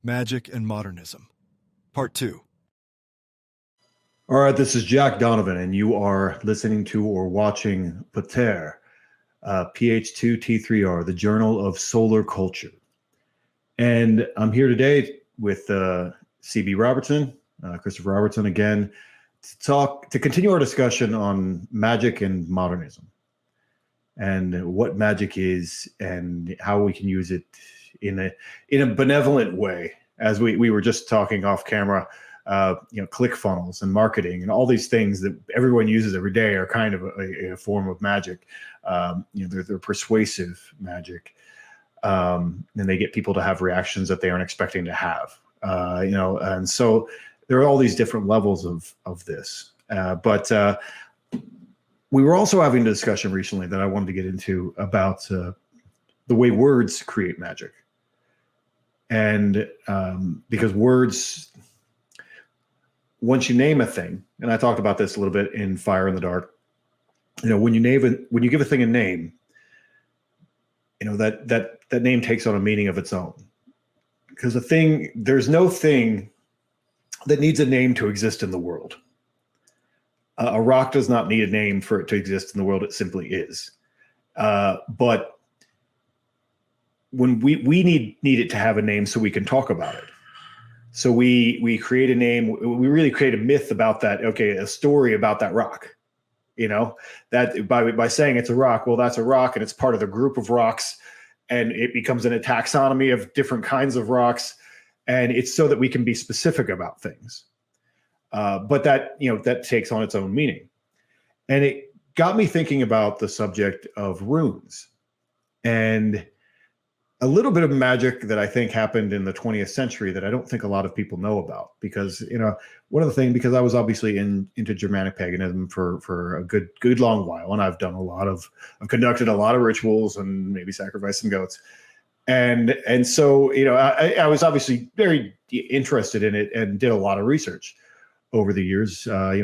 Magic and Modernism, Part 2. All right, this is Jack Donovan, and you are listening to or watching Pater, PH2T3R, the Journal of Solar Culture. And I'm here today with CB Robertson, Christopher Robertson again, to continue our discussion on magic and modernism and what magic is and how we can use it in a benevolent way. As we were just talking off camera, click funnels and marketing and all these things that everyone uses every day are kind of a form of magic. They're persuasive magic, and they get people to have reactions that they aren't expecting to have. And so there are all these different levels of this. But we were also having a discussion recently that I wanted to get into about the way words create magic. And because words, once you name a thing, and I talked about this a little bit in Fire in the Dark, when you give a thing a name, that name takes on a meaning of its own. Because there's no thing that needs a name to exist in the world. A rock does not need a name for it to exist in the world. It simply is. But when we need it to have a name so we can talk about it. So we create a name. We really create a myth about that. Okay, a story about that rock. That by saying it's a rock, well, that's a rock, and it's part of the group of rocks, and it becomes in a taxonomy of different kinds of rocks, and it's so that we can be specific about things. But that takes on its own meaning, and it got me thinking about the subject of runes and a little bit of magic that I think happened in the 20th century that I don't think a lot of people know about, because one of the things, because I was obviously into Germanic paganism for a good long while, and I've conducted a lot of rituals and maybe sacrificed some goats, and so I was obviously very interested in it and did a lot of research over the years. I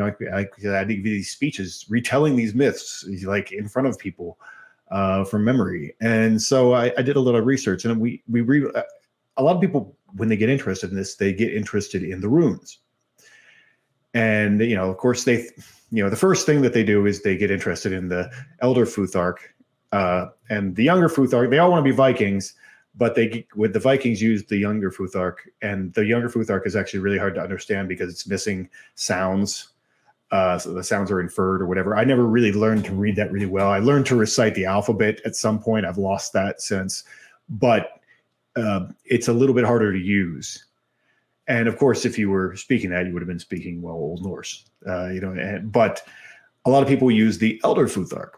did these speeches retelling these myths like in front of people. From memory. And so I did a little research, and a lot of people, when they get interested in this, they get interested in the runes. And, of course, the first thing that they do is they get interested in the Elder Futhark and the Younger Futhark. They all want to be Vikings, but the Vikings used the Younger Futhark, and the Younger Futhark is actually really hard to understand because it's missing sounds. So the sounds are inferred or whatever. I never really learned to read that really well. I learned to recite the alphabet at some point. I've lost that since, but it's a little bit harder to use. And of course, if you were speaking that, you would have been speaking Old Norse, but a lot of people use the Elder Futhark,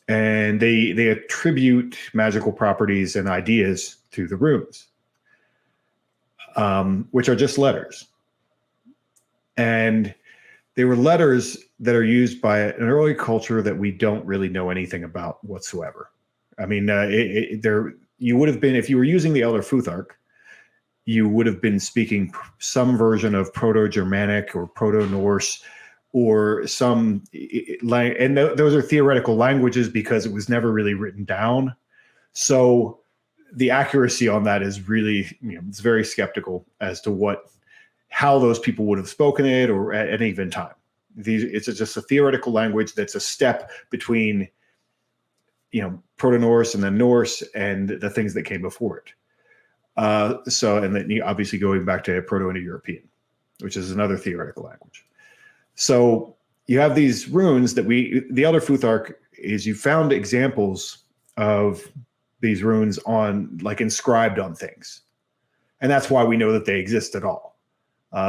and they attribute magical properties and ideas to the runes, which are just letters. And they were letters that are used by an early culture that we don't really know anything about whatsoever. I mean, you would have been, if you were using the Elder Futhark, you would have been speaking some version of Proto-Germanic or Proto-Norse or some, and those are theoretical languages because it was never really written down. So the accuracy on that is really, it's very skeptical as to how those people would have spoken it or at any given time. It's just a theoretical language that's a step between, Proto-Norse and then Norse and the things that came before it. And then obviously going back to Proto-Indo-European, which is another theoretical language. So you have these runes that the Elder Futhark is, you found examples of these runes inscribed on things. And that's why we know that they exist at all.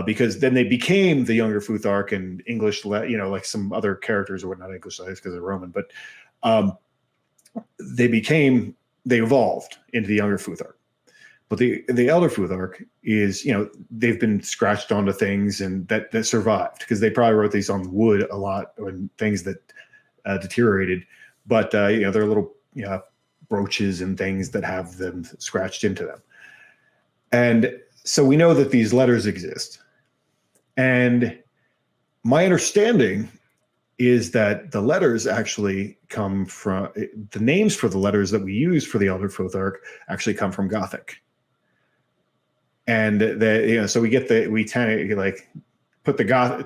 Because then they became the Younger Futhark and English, like some other characters, or not English letters because they're Roman, but they evolved into the Younger Futhark. But the Elder Futhark is, they've been scratched onto things and that survived because they probably wrote these on wood a lot and things that deteriorated. But they're little brooches and things that have them scratched into them. And so we know that these letters exist. And my understanding is that the letters actually come from, the names for the letters that we use for the Elder Futhark actually come from Gothic. And so we tend to like put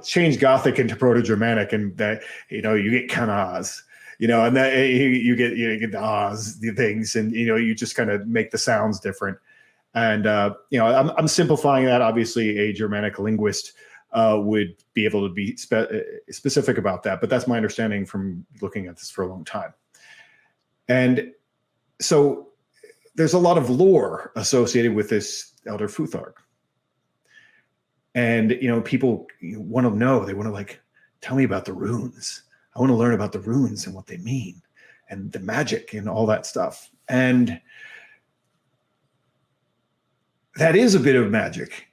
change Gothic into Proto-Germanic, and that, you get Kanaz, and that you get the Oz, the things, and, you just kind of make the sounds different. And, I'm simplifying that. Obviously, a Germanic linguist would be able to be specific about that, but that's my understanding from looking at this for a long time. And so there's a lot of lore associated with this Elder Futhark. And, people want to know, they want to like, tell me about the runes. I want to learn about the runes and what they mean and the magic and all that stuff. And that is a bit of magic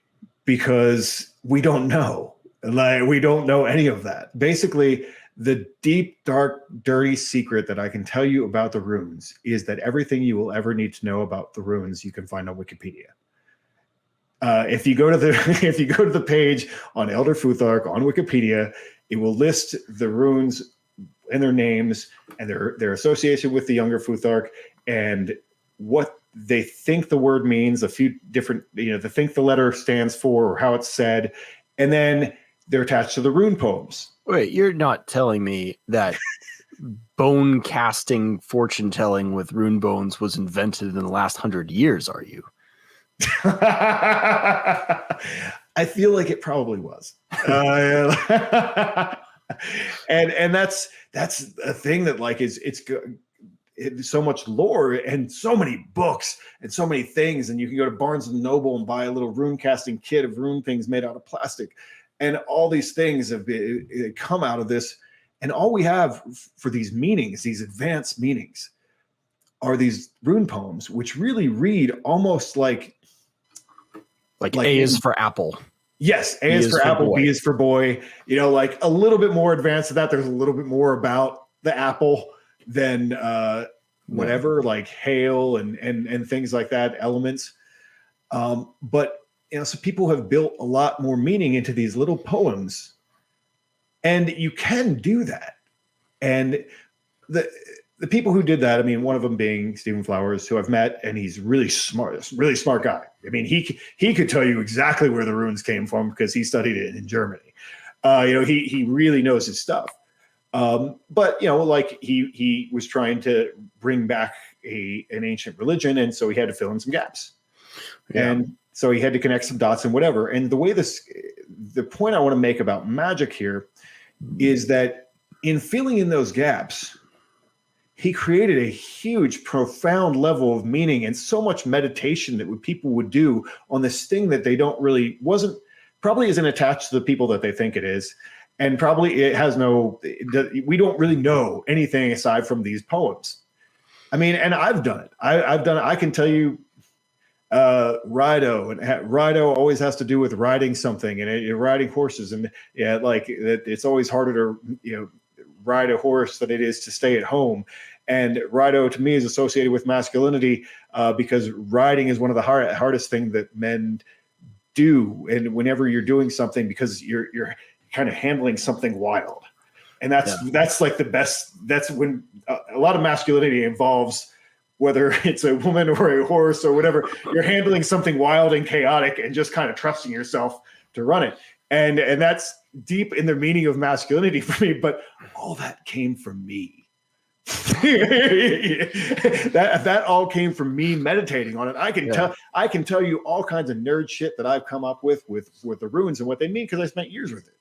because we don't know. Like, we don't know any of that. Basically, the deep, dark, dirty secret that I can tell you about the runes is that everything you will ever need to know about the runes you can find on Wikipedia. If you go to the page on Elder Futhark on Wikipedia, it will list the runes and their names and their association with the younger Futhark and what they think the word means, a few different, they think the letter stands for or how it's said, and then they're attached to the rune poems. Wait, you're not telling me that bone casting fortune telling with rune bones was invented in the last 100 years, are you? I feel like it probably was. And that's a thing that like it's so much lore and so many books and so many things, and you can go to Barnes and Noble and buy a little rune casting kit of rune things made out of plastic, and all these things have come out of this. And all we have for these meanings, these advanced meanings, are these rune poems, which really read almost like A is for apple. Yes, A is for apple, B is for boy. Like a little bit more advanced than that. There's a little bit more about the apple than whatever, like hail and things like that, elements. But so people have built a lot more meaning into these little poems, and you can do that. And the people who did that, I mean, one of them being Stephen Flowers, who I've met, and he's really smart guy. I mean, he could tell you exactly where the runes came from because he studied it in Germany. He really knows his stuff. But like he was trying to bring back an ancient religion, and so he had to fill in some gaps. Yeah. And so he had to connect some dots and whatever. And the point I want to make about magic here is that in filling in those gaps, he created a huge, profound level of meaning and so much meditation that people would do on this thing that they probably isn't attached to the people that they think it is. And probably we don't really know anything aside from these poems. I mean, and I've done it. I've done it. I can tell you Rido, and Rido always has to do with riding something and riding horses. And like it's always harder to, ride a horse than it is to stay at home. And Rido to me is associated with masculinity because riding is one of the hardest things that men do. And whenever you're doing something, because you're kind of handling something wild, and that's like the best. That's when a lot of masculinity involves, whether it's a woman or a horse or whatever, you're handling something wild and chaotic and just kind of trusting yourself to run it. And that's deep in the meaning of masculinity for me. But all that came from me. that all came from me meditating on it. I can tell you all kinds of nerd shit that I've come up with the runes and what they mean because I spent years with it,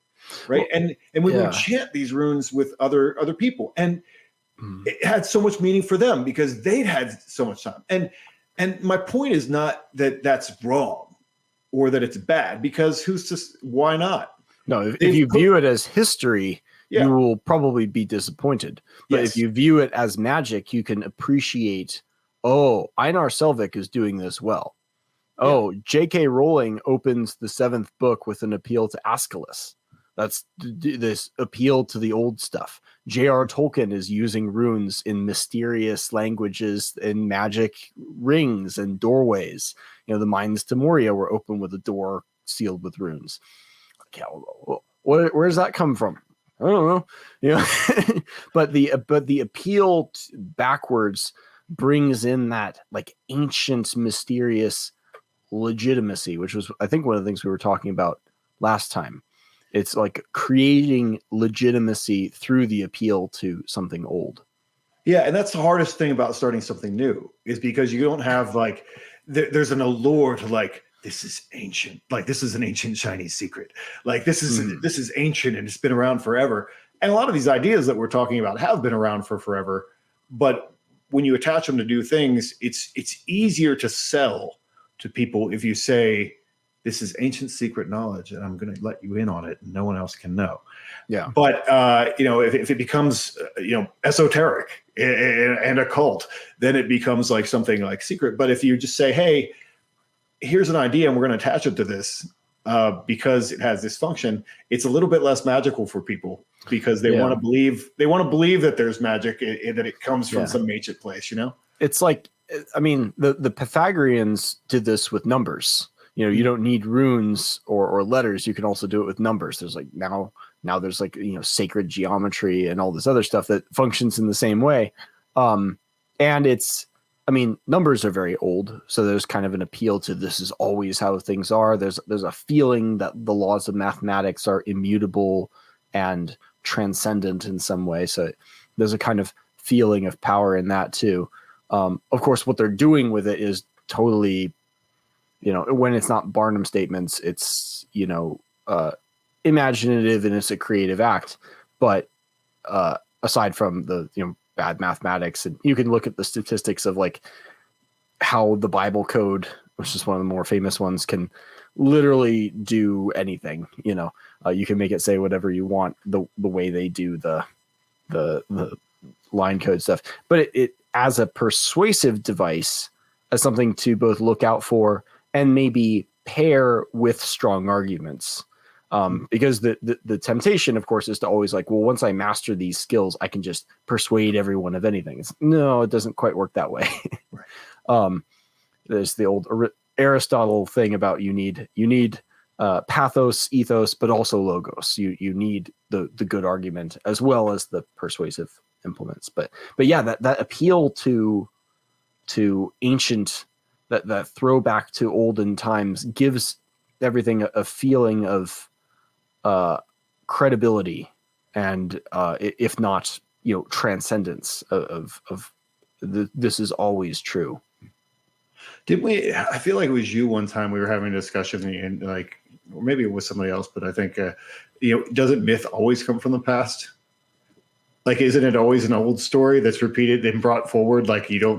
right? And we would chant these runes with other people, and it had so much meaning for them because they'd had so much time. And my point is not that that's wrong or that it's bad, because why not? No, if you view it as history, you will probably be disappointed. But if you view it as magic, you can appreciate, Einar Selvik is doing this well. J.K. Rowling opens the 7th book with an appeal to Aeschylus. That's this appeal to the old stuff. J.R. Tolkien is using runes in mysterious languages and magic rings and doorways. The Mines to Moria were open with a door sealed with runes. Okay, where does that come from? I don't know. But the appeal backwards brings in that like ancient, mysterious legitimacy, which was, I think, one of the things we were talking about last time. It's like creating legitimacy through the appeal to something old. Yeah, and that's the hardest thing about starting something new, is because you don't have like there's an allure to like, this is ancient, like this is an ancient Chinese secret, like this is ancient and it's been around forever. And a lot of these ideas that we're talking about have been around for forever, but when you attach them to new things, it's easier to sell to people if you say, this is ancient secret knowledge and I'm going to let you in on it and no one else can know. Yeah. But, if it becomes, esoteric and occult, then it becomes like something like secret. But if you just say, hey, here's an idea and we're going to attach it to this because it has this function, it's a little bit less magical for people because they want to believe that there's magic and that it comes from some ancient place, It's like, I mean, the Pythagoreans did this with numbers. You don't need runes or letters. You can also do it with numbers. There's like now there's like, sacred geometry and all this other stuff that functions in the same way. And it's, I mean, numbers are very old. So there's kind of an appeal to this is always how things are. There's a feeling that the laws of mathematics are immutable and transcendent in some way. So there's a kind of feeling of power in that too. Of course, what they're doing with it is totally, when it's not Barnum statements, it's, imaginative and it's a creative act. But aside from the, bad mathematics, and you can look at the statistics of like how the Bible code, which is one of the more famous ones, can literally do anything. You can make it say whatever you want the way they do the line code stuff. But it as a persuasive device, as something to both look out for and maybe pair with strong arguments. Because the temptation, of course, is to always like, well, once I master these skills, I can just persuade everyone of anything. No, it doesn't quite work that way. Right. There's the old Aristotle thing about you need pathos, ethos, but also logos. You need the good argument as well as the persuasive implements. But yeah, that appeal to ancient, that throwback to olden times gives everything a feeling of credibility and if not, transcendence of this is always true. Didn't we? I feel like it was you one time we were having a discussion and like, or maybe it was somebody else, but I think doesn't myth always come from the past? Like, isn't it always an old story that's repeated and brought forward? Like that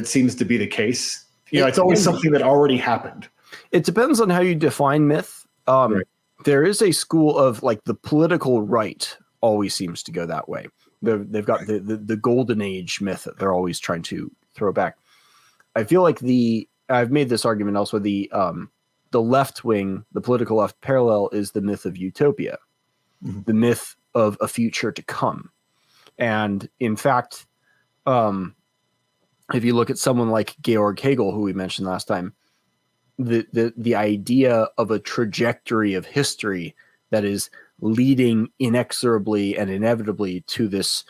seems to be the case. It's always something that already happened. It depends on how you define myth. Right. There is a school of like the political right always seems to go that way. They've got the golden age myth that they're always trying to throw back. I feel like I've made this argument also. The left wing, the political left parallel is the myth of utopia, the myth of a future to come. And in fact, if you look at someone like Georg Hegel, who we mentioned last time, the idea of a trajectory of history that is leading inexorably and inevitably to this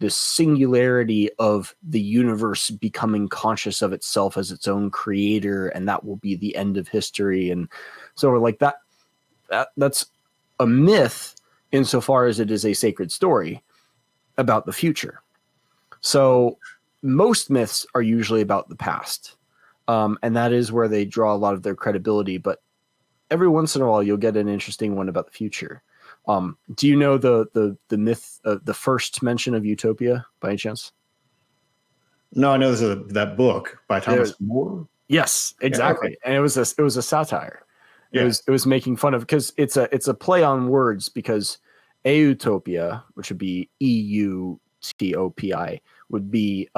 singularity of the universe becoming conscious of itself as its own creator, and that will be the end of history. And so like that's a myth insofar as it is a sacred story about the future. So most myths are usually about the past. And that is where they draw a lot of their credibility. But every once in a while, you'll get an interesting one about the future. Do you know the myth, the first mention of utopia by any chance? No, I know there's that book by Thomas More. Yes, exactly. Yeah, okay. And it was a satire. Yeah. It was making fun of, because it's a play on words, because autopia, which would be EUTOPI, would be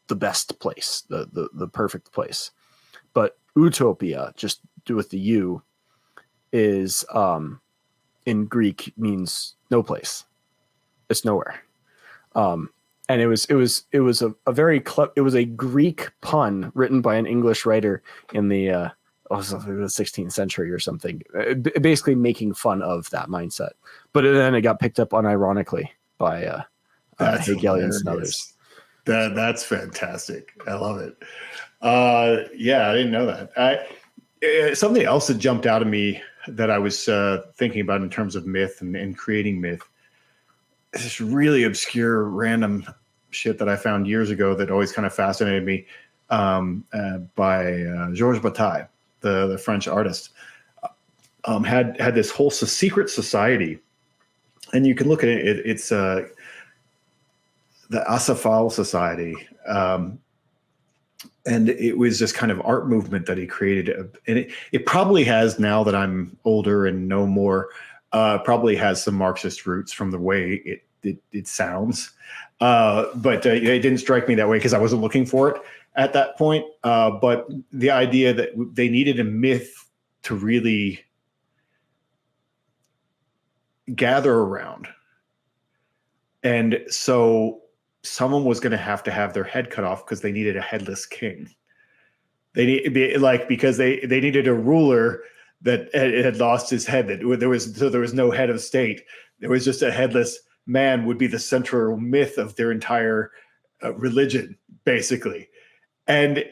the best place, the perfect place. But utopia, just do with the U, is in Greek means no place. It's nowhere. And it was a very it was a Greek pun written by an English writer in the 16th century or something, basically making fun of that mindset. But then it got picked up unironically by Hegelians and others. That's fantastic. I love it. Yeah, I didn't know that. Something else that jumped out at me that I was thinking about in terms of myth and creating myth. This really obscure, random shit that I found years ago that always kind of fascinated me, by Georges Bataille, the French artist. Had this whole secret society, and you can look at it. It's the Asafal Society, and it was this kind of art movement that he created. And it probably has, now that I'm older and know more, probably has some Marxist roots from the way it sounds. But it didn't strike me that way because I wasn't looking for it at that point. But the idea that they needed a myth to really gather around. And so someone was going to have their head cut off because they needed a headless king. Because they needed a ruler that had lost his head. That there was no head of state. There was just a headless man would be the central myth of their entire religion, basically. And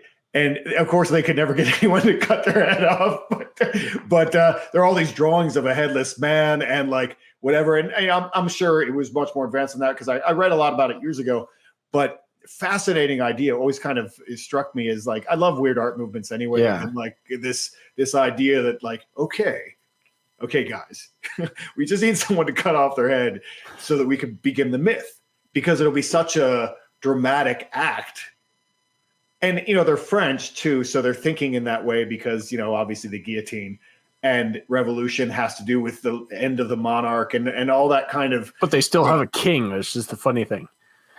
of course they could never get anyone to cut their head off. But there are all these drawings of a headless man and like whatever. And I'm sure it was much more advanced than that because I read a lot about it years ago. But fascinating idea, always kind of struck me as like, I love weird art movements anyway. Yeah. And like this idea that like, okay guys, we just need someone to cut off their head so that we can begin the myth, because it'll be such a dramatic act. And, they're French too. So they're thinking in that way because, obviously the guillotine and revolution has to do with the end of the monarch and all that kind of. But they still have a king. It's just the funny thing.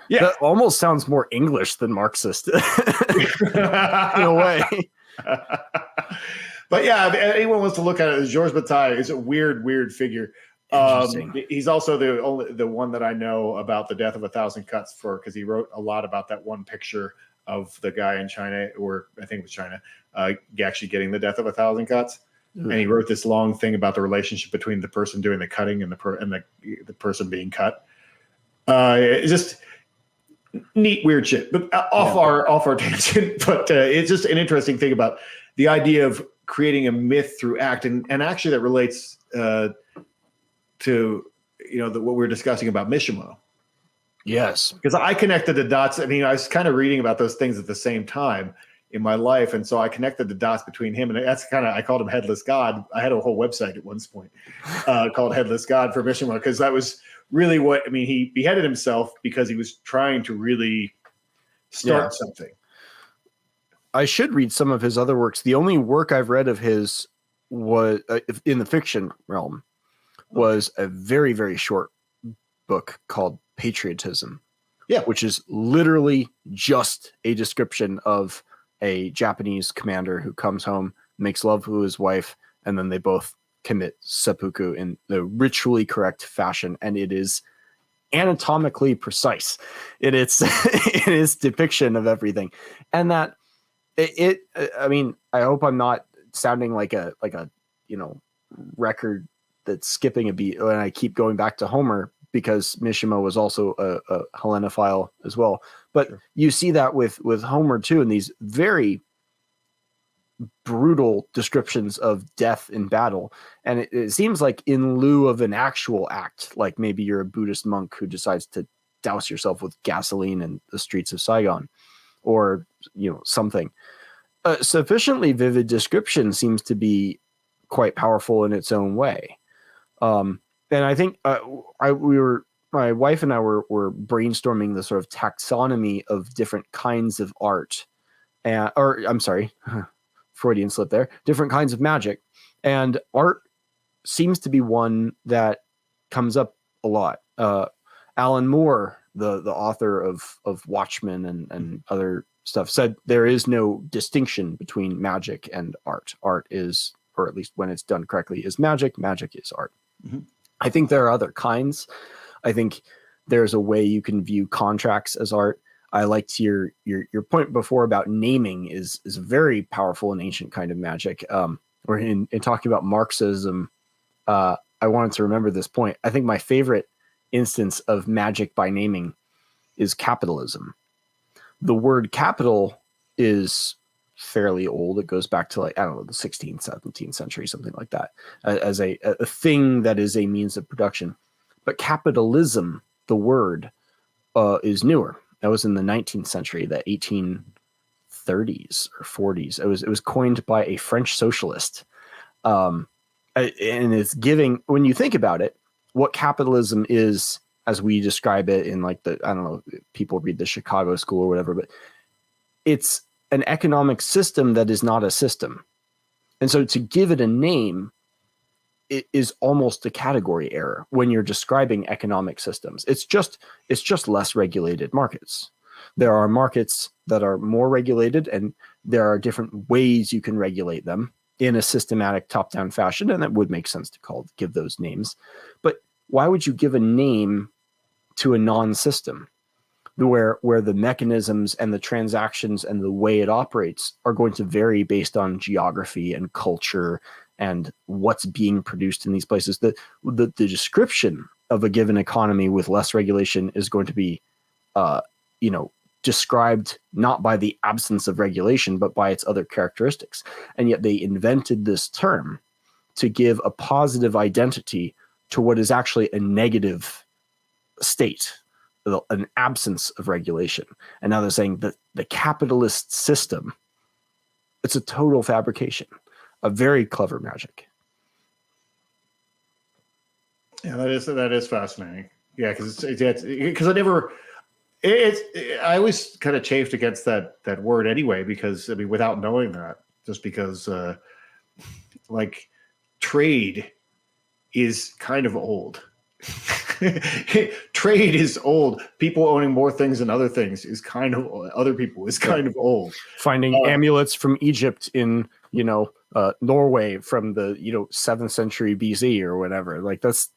Yeah. That almost sounds more English than Marxist in a way. But yeah, if anyone wants to look at it, Georges Bataille is a weird figure. He's also the one that I know about the death of 1,000 cuts because he wrote a lot about that one picture of the guy in China, or I think it was China, actually getting the death of 1,000 cuts. Mm-hmm. And he wrote this long thing about the relationship between the person doing the cutting and the person being cut. It's just neat, weird shit, but off our tangent. But it's just an interesting thing about the idea of creating a myth through act, and actually that relates to what we were discussing about Mishima. Yes, because I connected the dots. I mean, I was kind of reading about those things at the same time in my life, and so I connected the dots between him, and that's I called him Headless God. I had a whole website at one point called Headless God for Mishima, because that was really he beheaded himself because he was trying to really start something. I should read some of his other works. The only work I've read of his was in the fiction realm was a very, very short book called Patriotism, which is literally just a description of a Japanese commander who comes home, makes love with his wife, and then they both commit seppuku in the ritually correct fashion. And it is anatomically precise in its depiction of everything. And that I mean, I hope I'm not sounding like a record that's skipping a beat and I keep going back to Homer, because Mishima was also a Hellenophile as well. But sure, you see that with Homer too, in these very brutal descriptions of death in battle. And it seems like in lieu of an actual act, like maybe you're a Buddhist monk who decides to douse yourself with gasoline in the streets of Saigon, or something. A sufficiently vivid description seems to be quite powerful in its own way. And I think my wife and I were brainstorming the sort of taxonomy of different kinds of art, I'm sorry, Freudian slip there, different kinds of magic. And art seems to be one that comes up a lot. Alan Moore, the author of Watchmen and other stuff, said there is no distinction between magic and art. Art is, or at least when it's done correctly, is magic. Magic is art. Mm-hmm. I think there are other kinds. I think there's a way you can view contracts as art. I liked your point before about naming is a very powerful and ancient kind of magic. Or in talking about Marxism, I wanted to remember this point. I think my favorite instance of magic by naming is capitalism. the word capital is fairly old. It goes back to like, I don't know, the 16th, 17th century, something like that, as a thing that is a means of production. But capitalism, the word, is newer. That was in the 19th century, the 1830s or 40s. It was coined by a French socialist. And it's giving, when you think about it, what capitalism is, as we describe it in like the, I don't know, people read the Chicago School or whatever, but it's an economic system that is not a system. And so to give it a name, it is almost a category error when you're describing economic systems. It's just less regulated markets. There are markets that are more regulated, and there are different ways you can regulate them in a systematic top-down fashion, and it would make sense to give those names. But why would you give a name to a non-system where the mechanisms and the transactions and the way it operates are going to vary based on geography and culture and what's being produced in these places? The description of a given economy with less regulation is going to be, described not by the absence of regulation, but by its other characteristics. And yet they invented this term to give a positive identity to what is actually a negative state, an absence of regulation. And now they're saying that the capitalist system, it's a total fabrication, a very clever magic. Yeah, that is fascinating. Yeah, because I always kind of chafed against that word anyway, because I mean, without knowing that, just because like trade is kind of old. Trade is old. People owning more things than other things is kind of old. Finding amulets from Egypt in Norway from the 7th century BC or whatever. Like that's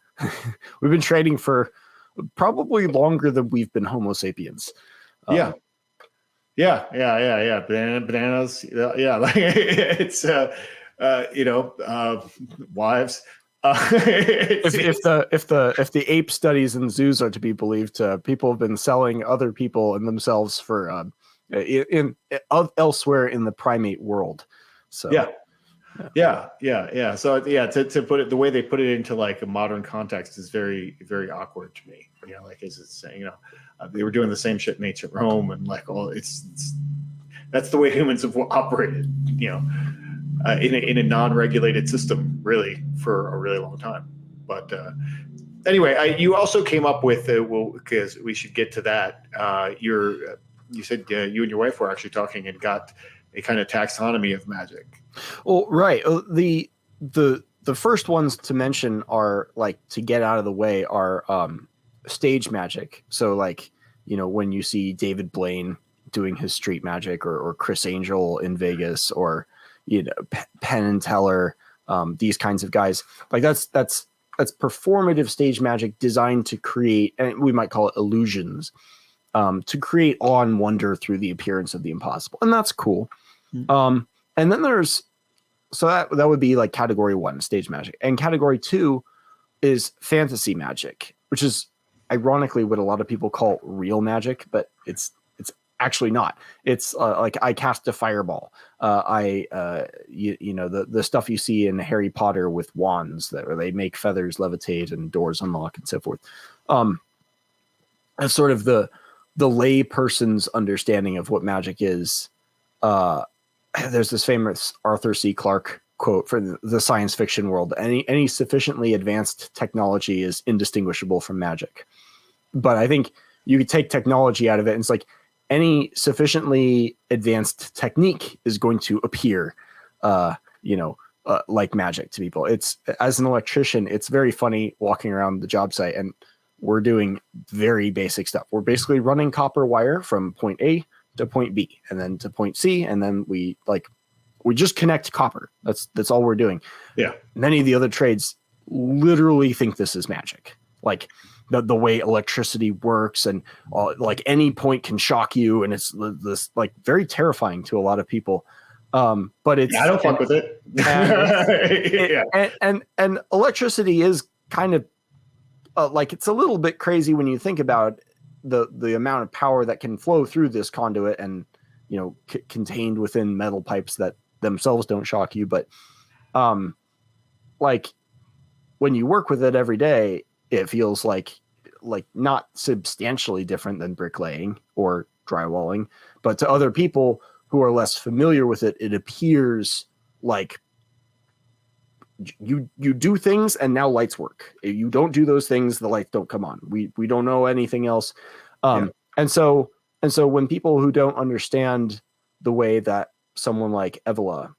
we've been trading for probably longer than we've been Homo sapiens. Yeah. Bananas. Yeah. Like it's wives. If the ape studies in zoos are to be believed, people have been selling other people and themselves for elsewhere in the primate world. So yeah. So to put it the way they put it into like a modern context is very, very awkward to me. Like is it saying they were doing the same shit in ancient Rome, and like that's the way humans have operated. In a non-regulated system, really, for a really long time. But anyway, you also came up with because we should get to that. You said you and your wife were actually talking and got a kind of taxonomy of magic. Well, right. The first ones to mention are, like, to get out of the way, are stage magic. So, like, when you see David Blaine doing his street magic, or Chris Angel in Vegas, or Penn and Teller, these kinds of guys, like that's performative stage magic designed to create, and we might call it illusions, to create awe and wonder through the appearance of the impossible, and that's cool. And then that would be like category 1, stage magic, and category 2 is fantasy magic, which is ironically what a lot of people call real magic, but it's actually not. It's like I cast a fireball. The stuff you see in Harry Potter with wands where they make feathers levitate and doors unlock and so forth. That's sort of the lay person's understanding of what magic is. There's this famous Arthur C. Clarke quote for the science fiction world: any sufficiently advanced technology is indistinguishable from magic. But I think you could take technology out of it, and it's like any sufficiently advanced technique is going to appear, like magic to people. It's, as an electrician, it's very funny walking around the job site, and we're doing very basic stuff. We're basically running copper wire from point A to point B, and then to point C, and then we just connect copper. That's all we're doing. Yeah. Many of the other trades literally think this is magic. Like the way electricity works, and like any point can shock you, and it's this like very terrifying to a lot of people. But it's, I don't fuck with it. And electricity is kind of like, it's a little bit crazy when you think about the amount of power that can flow through this conduit and, you know, contained within metal pipes that themselves don't shock you. But like when you work with it every day, it feels like not substantially different than bricklaying or drywalling, but to other people who are less familiar with it, it appears like you do things and now lights work. If you don't do those things, the lights don't come on. We don't know anything else. And so when people who don't understand the way that someone like Evola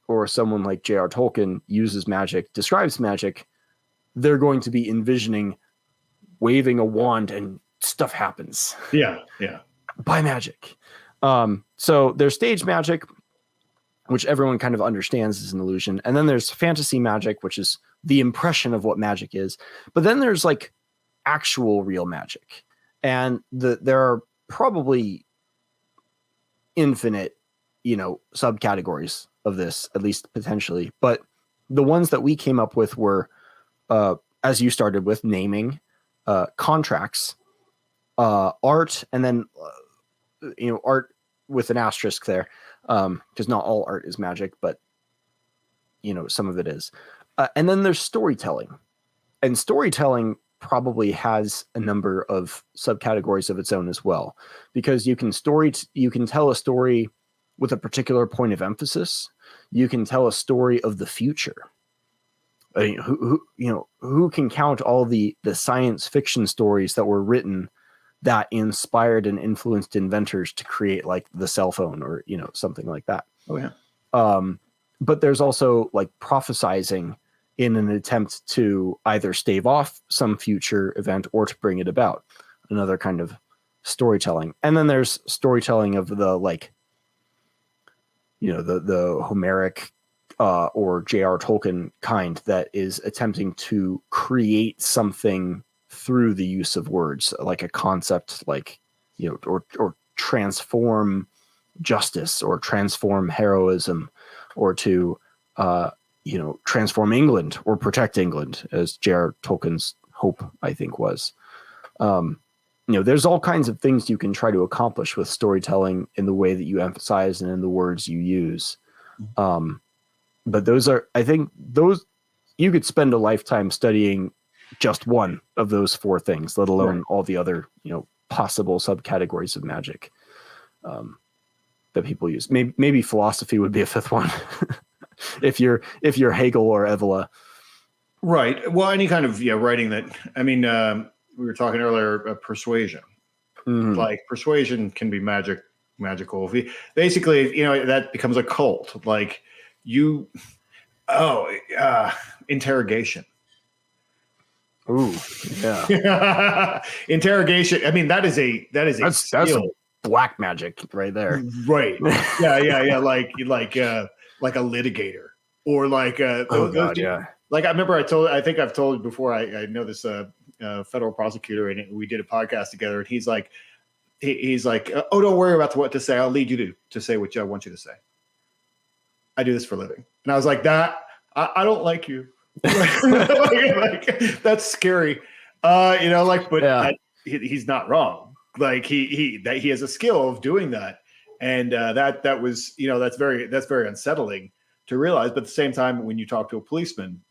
or someone like J.R. Tolkien uses magic, describes magic, they're going to be envisioning waving a wand and stuff happens. Yeah. By magic. So there's stage magic, which everyone kind of understands is an illusion. And then there's fantasy magic, which is the impression of what magic is. But then there's like actual real magic. And there are probably infinite, you know, subcategories of this, at least potentially. But the ones that we came up with were, as you started with, naming, contracts, art, and then, you know, art with an asterisk there, because not all art is magic, but, you know, some of it is. And then there's storytelling. And storytelling probably has a number of subcategories of its own as well, because you can tell a story with a particular point of emphasis. You can tell a story of the future. I mean, who can count all the science fiction stories that were written that inspired and influenced inventors to create like the cell phone or, you know, something like that. Oh yeah. But there's also like prophesizing in an attempt to either stave off some future event or to bring it about, another kind of storytelling. And then there's storytelling of the, like, you know, the Homeric or J.R. Tolkien kind that is attempting to create something through the use of words, like a concept, like, you know, or transform justice or transform heroism, or to, you know, transform England or protect England, as J.R. Tolkien's hope, I think, was. You know, there's all kinds of things you can try to accomplish with storytelling in the way that you emphasize and in the words you use. But those are, I think, those, you could spend a lifetime studying just one of those four things, let alone all the other, you know, possible subcategories of magic that people use. Maybe philosophy would be a fifth one. if you're Hegel or Evola. Right. Well, any kind of writing that, I mean, we were talking earlier about persuasion. Mm-hmm. Like persuasion can be magical. Basically, you know, that becomes a cult. Like interrogation. Ooh, yeah. Interrogation. I mean, that's skill. Black magic right there. Right. Yeah. Like a litigator or like Like I remember I think I've told you before. I know this federal prosecutor, and we did a podcast together, and he's like, oh, don't worry about what to say. I'll lead you to say what I want you to say. I do this for a living, and I was like, that I don't like you. like, that's scary, you know. Like, but he's not wrong. Like he has a skill of doing that, and that was, you know, that's very unsettling to realize. But at the same time, when you talk to a policeman,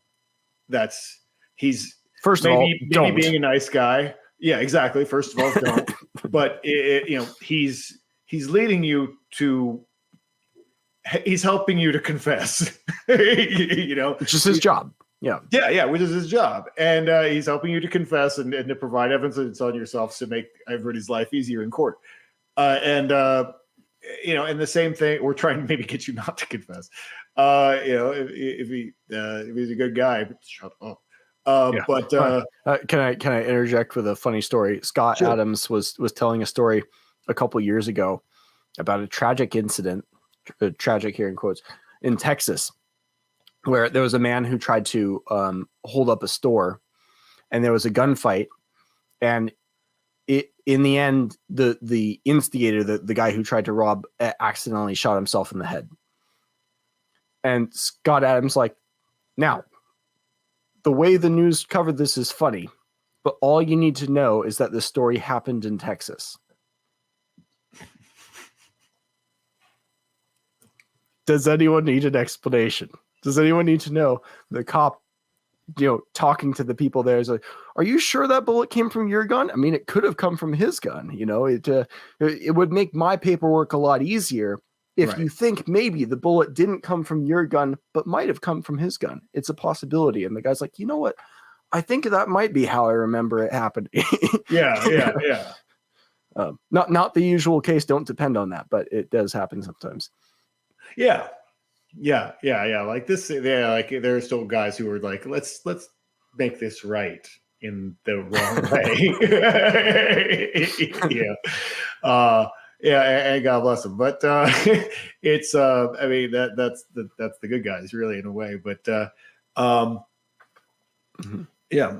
he's first of all maybe being a nice guy. Yeah, exactly. First of all, don't. But you know, he's leading you to. He's helping you to confess. You know, which is his job. Yeah, which is his job, and he's helping you to confess and to provide evidence on yourself to make everybody's life easier in court. You know, and the same thing, we're trying to maybe get you not to confess. You know, if he's a good guy, shut up. But can I interject with a funny story? Scott Sure. Adams was telling a story a couple years ago about a tragic incident, tragic here in quotes, in Texas, where there was a man who tried to hold up a store, and there was a gunfight, and in the end, the instigator, the guy who tried to rob, accidentally shot himself in the head. And Scott Adams, like, now, the way the news covered this is funny, But all you need to know is that the story happened in Texas. Does anyone need an explanation? Does anyone need to know the cop, talking to the people there is like, are you sure that bullet came from your gun? I mean, it could have come from his gun. It would make my paperwork a lot easier if you think maybe the bullet didn't come from your gun, but might have come from his gun. It's a possibility. And the guy's like, you know what? I think that might be how I remember it happening. Yeah. Not the usual case. Don't depend on that, but it does happen sometimes. Yeah. Like this. Yeah. Like there are still guys who are like, let's make this right in the wrong way. And God bless them. But it's I mean that's the good guys really in a way. But but yeah,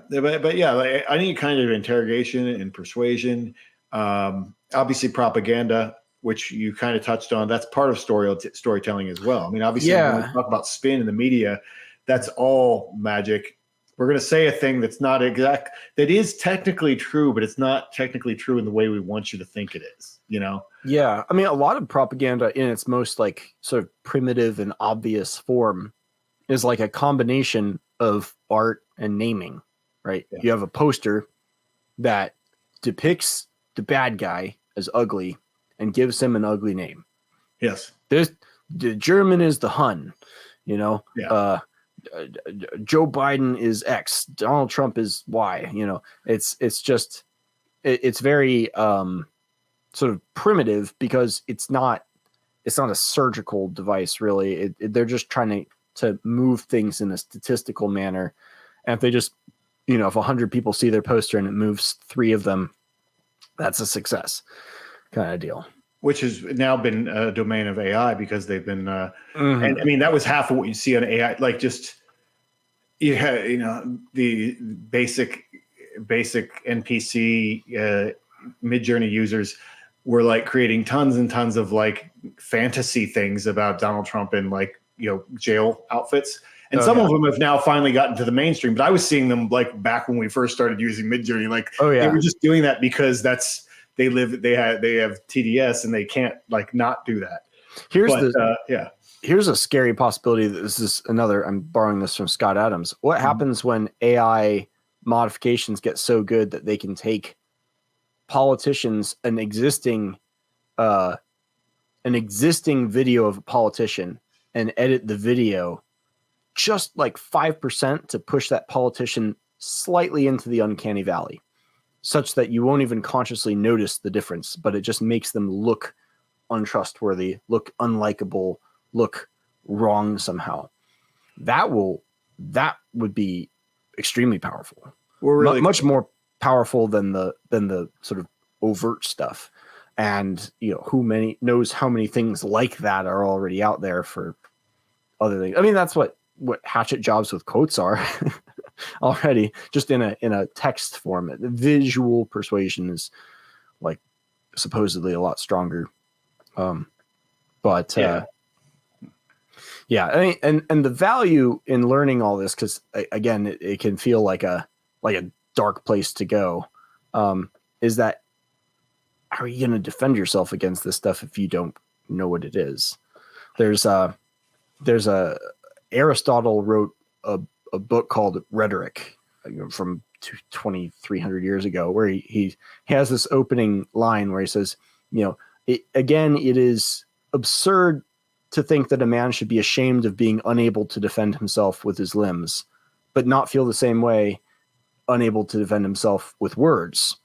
like, I need kind of interrogation and persuasion. Obviously propaganda, which you kind of touched on, that's part of storytelling as well. I mean, obviously when we talk about spin in the media, that's all magic. We're going to say a thing that's not exact, that is technically true, but it's not technically true in the way we want you to think it is, Yeah. I mean, a lot of propaganda in its most like sort of primitive and obvious form is like a combination of art and naming, right? Yeah. You have a poster that depicts the bad guy as ugly and gives him an ugly name. Yes. The German is the Hun, Yeah. Joe Biden is X, Donald Trump is Y, it's just, it's very sort of primitive because it's not a surgical device really. They're just trying to move things in a statistical manner. And if they just, if 100 people see their poster and it moves 3 of them, that's a success kind of deal. Which has now been a domain of AI because they've been, and I mean, that was half of what you see on AI, like just, the basic NPC Midjourney users were like creating tons and tons of like fantasy things about Donald Trump in like, jail outfits. And some of them have now finally gotten to the mainstream, but I was seeing them like back when we first started using Midjourney, like they were just doing that because they have TDS and they can't like not do that. Here's a scary possibility. This is another, I'm borrowing this from Scott Adams. What happens when AI modifications get so good that they can take politicians, an existing video of a politician and edit the video just like 5% to push that politician slightly into the uncanny valley, such that you won't even consciously notice the difference, but it just makes them look untrustworthy, look unlikable, look wrong somehow. That would be extremely powerful. Really much more powerful than the sort of overt stuff. And who knows how many things like that are already out there for other things. I mean, that's what hatchet jobs with quotes are already, just in a text format. The visual persuasion is like supposedly a lot stronger. I mean, and the value in learning all this, because again, it can feel like a dark place to go, is that how are you going to defend yourself against this stuff if you don't know what it is? There's Aristotle wrote a book called Rhetoric from 2,300 years ago, where he has this opening line where he says, it is absurd to think that a man should be ashamed of being unable to defend himself with his limbs, but not feel the same way, unable to defend himself with words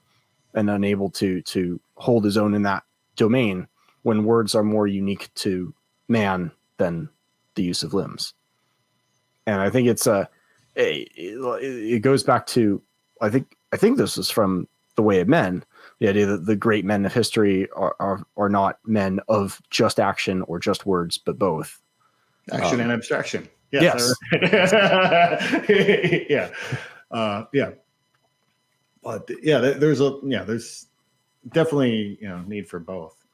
and unable to hold his own in that domain, when words are more unique to man than the use of limbs. And I think it goes back to, I think this is from The Way of Men, the idea that the great men of history are not men of just action or just words, but both. Action and abstraction. Yes. Yeah. But there's definitely need for both.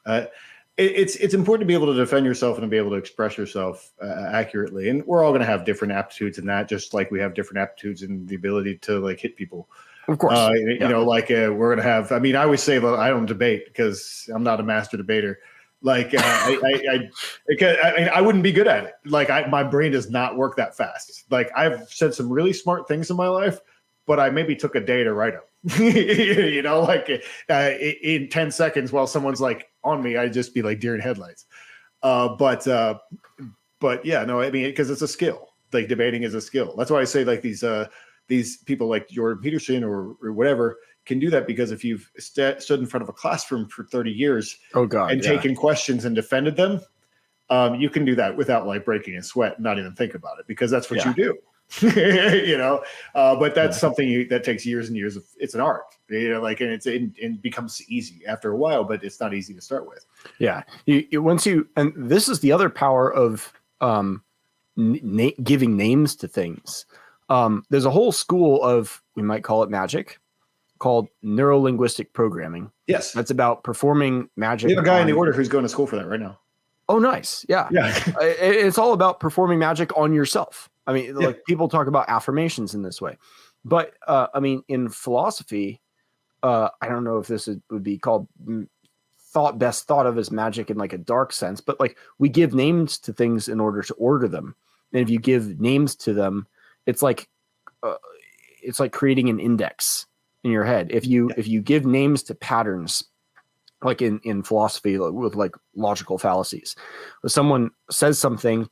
It's important to be able to defend yourself and to be able to express yourself accurately. And we're all going to have different aptitudes in that, just like we have different aptitudes in the ability to like hit people. Of course. You know, like we're going to have, I mean, I always say, well, I don't debate because I'm not a master debater. Like I wouldn't be good at it. Like my brain does not work that fast. Like I've said some really smart things in my life, but I maybe took a day to write them. You know, like in 10 seconds while someone's like on me, I'd just be like deer in headlights. But yeah, no, I mean, because it's a skill. Like debating is a skill. That's why I say like these people like Jordan Peterson or whatever can do that, because if you've stood in front of a classroom for 30 years taken questions and defended them, you can do that without like breaking a sweat and not even think about it, because that's what you do. You know, but that's something that takes years and years of, it's an art, you know, like, and it becomes easy after a while, but it's not easy to start with. Yeah. And this is the other power of giving names to things. There's a whole school of, we might call it magic, called neuro-linguistic programming. Yes. That's about performing magic. We have a guy in the order who's going to school for that right now. Oh, nice. Yeah. It's all about performing magic on yourself. I mean, like people talk about affirmations in this way, but I mean, in philosophy, I don't know if this would be called best thought of as magic in like a dark sense, but like we give names to things in order to order them. And if you give names to them, it's like creating an index in your head. If you give names to patterns, like in philosophy with like logical fallacies, when someone says something,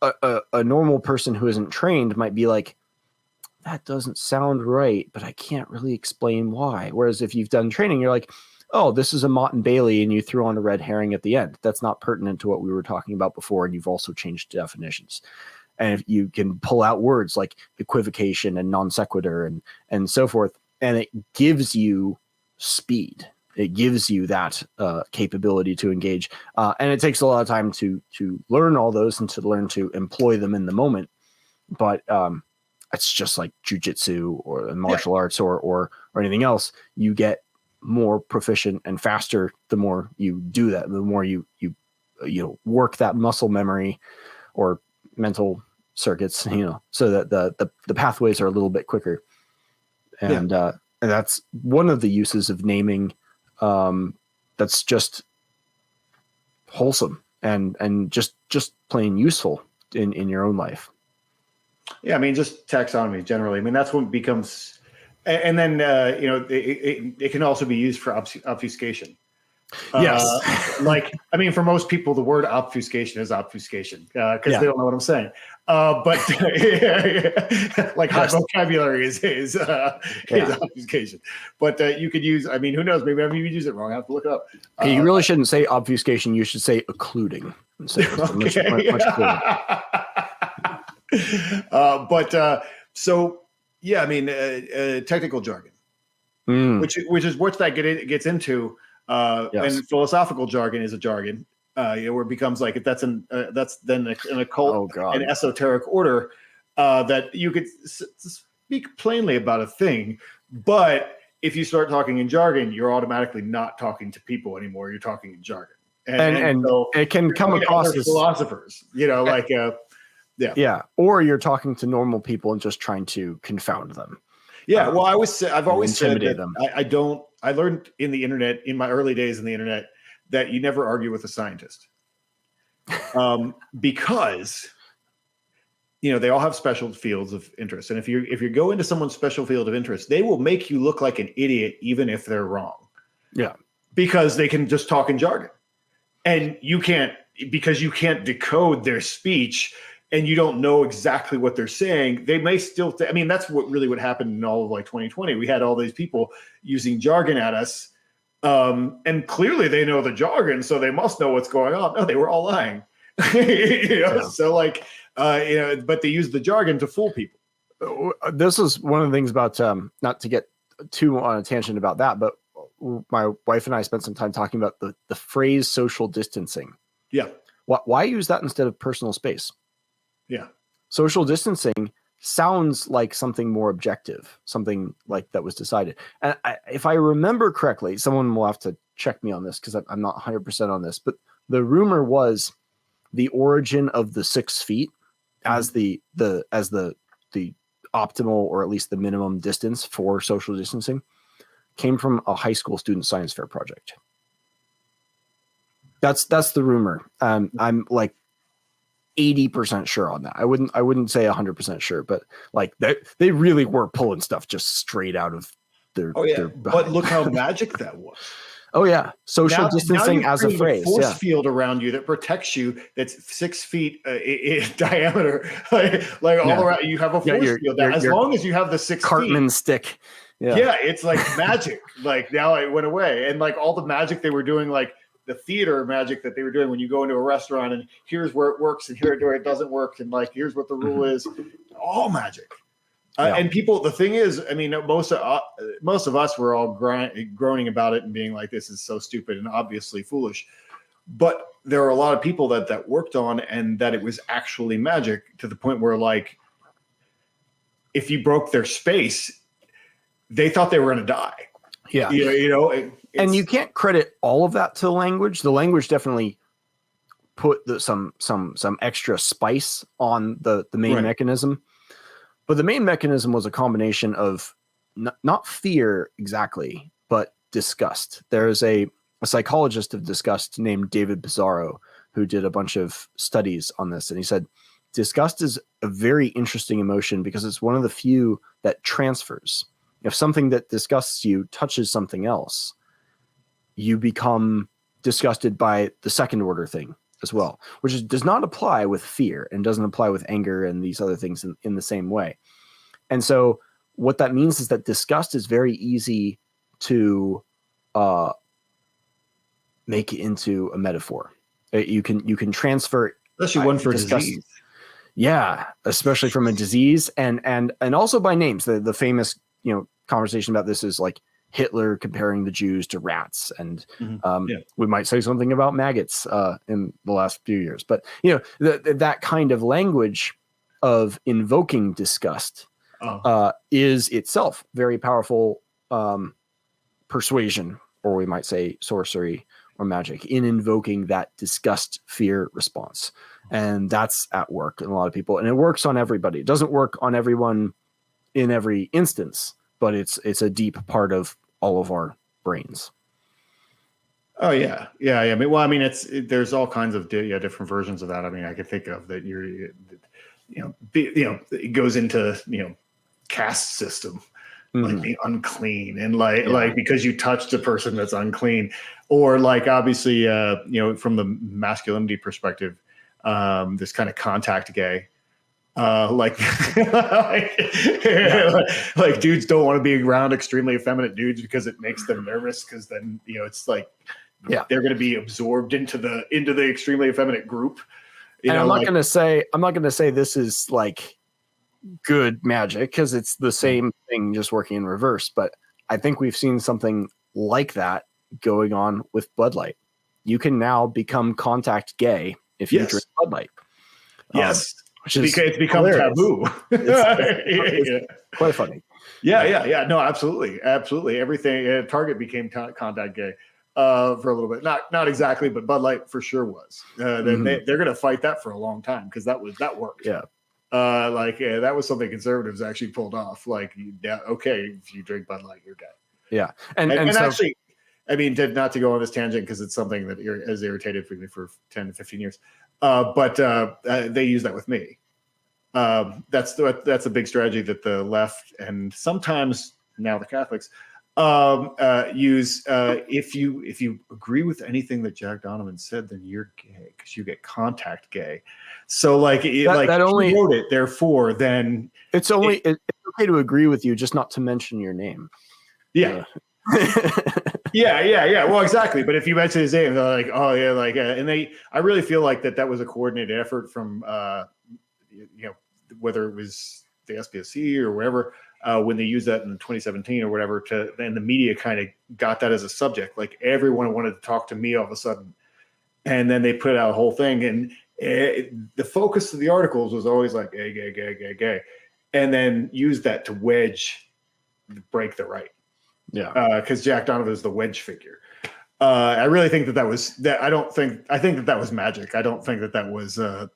a normal person who isn't trained might be like, that doesn't sound right, but I can't really explain why. Whereas if you've done training, you're like, oh, this is a Mott and Bailey, and you threw on a red herring at the end. That's not pertinent to what we were talking about before, and you've also changed definitions. And if you can pull out words like equivocation and non sequitur and so forth, and it gives you speed. It gives you that capability to engage. And it takes a lot of time to learn all those and to learn to employ them in the moment. But it's just like jujitsu or martial arts or anything else. You get more proficient and faster the more you do that, the more you work that muscle memory or mental circuits, you know, so that the pathways are a little bit quicker. And that's one of the uses of naming. That's just wholesome and just plain useful in your own life. Yeah, I mean, just taxonomy generally. I mean, that's when it becomes, and then you know, it can also be used for obfuscation. Yes. Like, I mean, for most people, the word obfuscation is obfuscation because they don't know what I'm saying. But like high vocabulary is obfuscation. But you could use, I mean, who knows? Maybe I use it wrong. I have to look it up. You really shouldn't say obfuscation. You should say occluding. Much so yeah, I mean, technical jargon, which is what that gets into. And philosophical jargon is a jargon, where it becomes like, if that's then an occult and esoteric order, that you could speak plainly about a thing, but if you start talking in jargon, you're automatically not talking to people anymore. You're talking in jargon, and so it can come across as philosophers, you know, like or you're talking to normal people and just trying to confound them. Yeah, well, I've always said that them. I learned in my early days in the internet, that you never argue with a scientist, because you know they all have special fields of interest, and if you go into someone's special field of interest, they will make you look like an idiot even if they're wrong. Yeah, because they can just talk in jargon, and you can't decode their speech. And you don't know exactly what they're saying. They may still, I mean, that's what happened in all of like 2020. We had all these people using jargon at us. And clearly they know the jargon, so they must know what's going on. No, they were all lying. So like, but they use the jargon to fool people. This is one of the things about, not to get too on a tangent about that, but my wife and I spent some time talking about the phrase social distancing. Yeah. Why use that instead of personal space? Yeah. Social distancing sounds like something more objective, something like that was decided. And if I remember correctly, someone will have to check me on this because I'm not 100% on this, but the rumor was the origin of the 6 feet as the optimal, or at least the minimum distance for social distancing, came from a high school student science fair project. That's the rumor. I'm like 80% sure on that. I wouldn't say 100% sure, but like they really were pulling stuff just straight out of their. Their but look how magic that was. Oh yeah, social distancing as a phrase. A force field around you that protects you. That's 6 feet in diameter, like all around. You have a force field. As long as you have the 6 Cartman feet. Stick. Yeah, it's like magic. Like now it went away, and like all the magic they were doing, like the theater magic that they were doing when you go into a restaurant and here's where it works and here where it doesn't work, and like here's what the rule is. All magic. And people, the thing is, I mean, most of us were all groaning about it and being like, this is so stupid and obviously foolish. But there are a lot of people that worked on and that it was actually magic, to the point where, like, if you broke their space, they thought they were going to die. Yeah. And you can't credit all of that to the language. The language definitely put some extra spice on the main mechanism. But the main mechanism was a combination of not fear exactly, but disgust. There's a psychologist of disgust named David Pizarro who did a bunch of studies on this. And he said, disgust is a very interesting emotion because it's one of the few that transfers. If something that disgusts you touches something else, you become disgusted by the second order thing as well, which does not apply with fear and doesn't apply with anger and these other things in the same way. And so what that means is that disgust is very easy to make it into a metaphor. You can transfer, especially one for disease. Yeah, especially from a disease and also by names. The famous conversation about this is like Hitler comparing the Jews to rats, and we might say something about maggots in the last few years. But that kind of language of invoking disgust is itself very powerful persuasion, or we might say sorcery or magic, in invoking that disgust fear response. And that's at work in a lot of people, and it works on everybody. It doesn't work on everyone in every instance, but it's a deep part of all of our brains. Oh yeah. I mean, there's all kinds of different versions of that. I mean, I could think of that. It goes into caste system, like being unclean, and like because you touched a person that's unclean, or like obviously from the masculinity perspective, this kind of contact gay. Like dudes don't want to be around extremely effeminate dudes because it makes them nervous, because then it's like they're going to be absorbed into the extremely effeminate group. I'm not going to say this is like good magic, because it's the same thing just working in reverse. But I think we've seen something like that going on with Bud Light. You can now become contact gay if you drink Bud Light. Yes. It's become taboo. It's quite funny. Yeah. No, absolutely. Everything. Target became contact gay for a little bit. Not exactly, but Bud Light for sure was. They're going to fight that for a long time, because that worked. Yeah. That was something conservatives actually pulled off. Like, okay, if you drink Bud Light, you're gay. Yeah, and so, actually, I mean, not to go on this tangent, because it's something that has irritated me for 10 to 15 years. But they use that with me. That's a big strategy that the left, and sometimes now the Catholics use. If you agree with anything that Jack Donovan said, then you're gay, because you get contact gay. So like that only he wrote it, therefore then it's okay to agree with you, just not to mention your name. Yeah. Yeah. Well, exactly. But if you mention his name, they're like, oh yeah, like, and I really feel like that was a coordinated effort from, whether it was the SPSC or wherever, when they used that in 2017 or whatever, and the media kind of got that as a subject. Like, everyone wanted to talk to me all of a sudden, and then they put out a whole thing, and the focus of the articles was always like gay, and then use that to break the right. Yeah, because Jack Donovan is the wedge figure. I really think that was that. I think that was magic. I don't think that was a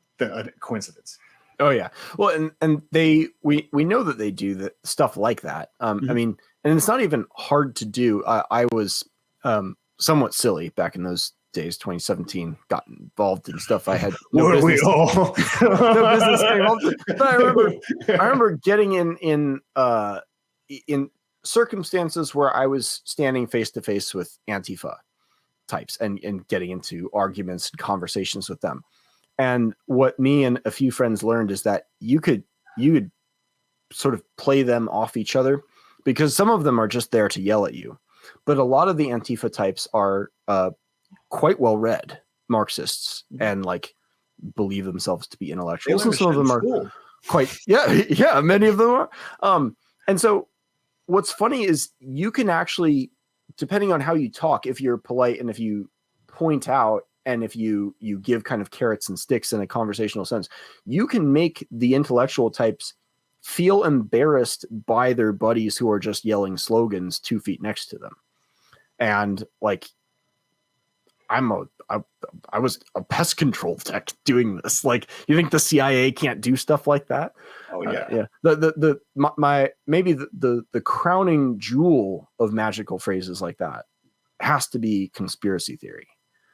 coincidence. Oh yeah. Well, and we know that they do that stuff like that. I mean, and it's not even hard to do. I was somewhat silly back in those days, 2017, got involved in stuff I had no business. We all? No business getting involved. But I remember getting in circumstances where I was standing face to face with Antifa types and getting into arguments and conversations with them. And what me and a few friends learned is that you could sort of play them off each other, because some of them are just there to yell at you. But a lot of the Antifa types are quite well read Marxists and like believe themselves to be intellectuals. And some of them are quite, many of them are. And so what's funny is you can actually, depending on how you talk, if you're polite and if you point out, and if you give kind of carrots and sticks in a conversational sense, you can make the intellectual types feel embarrassed by their buddies who are just yelling slogans 2 feet next to them. And like, I was a pest control tech doing this. Like, you think the CIA can't do stuff like that? Oh yeah. Yeah. Maybe the crowning jewel of magical phrases like that has to be conspiracy theory.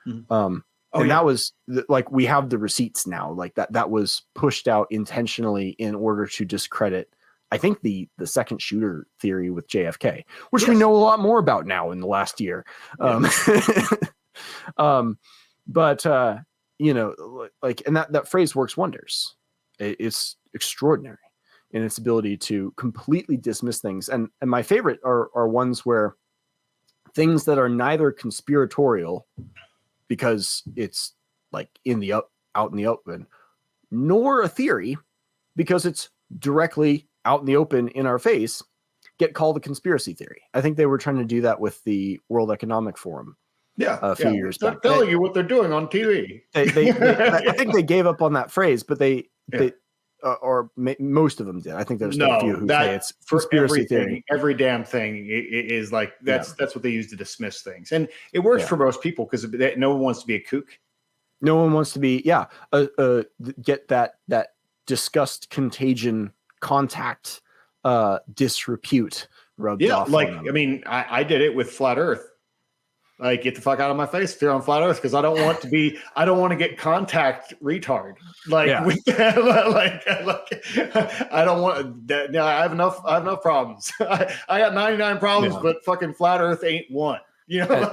That was like, we have the receipts now, like that was pushed out intentionally in order to discredit, I think, the second shooter theory with JFK, which we know a lot more about now in the last year. But you know, like, and that phrase works wonders. It's extraordinary in its ability to completely dismiss things. And my favorite are ones where things that are neither conspiratorial, because it's like out in the open, nor a theory, because it's directly out in the open in our face, get called a conspiracy theory. I think they were trying to do that with the World Economic Forum. A few years back. They're telling you what they're doing on TV. I think they gave up on that phrase, but most of them did. I think there's a few who say it's conspiracy theory. Every damn thing is like that's what they use to dismiss things, and it works for most people because no one wants to be a kook. No one wants to be get that disgust, contagion, contact, disrepute rubbed off. Like, I mean, I did it with Flat Earth. Like, get the fuck out of my face if you're on Flat Earth, because I don't want to get contact retard. Like, I don't want that. Now I have enough problems. I got 99 problems, but fucking Flat Earth ain't one. You know?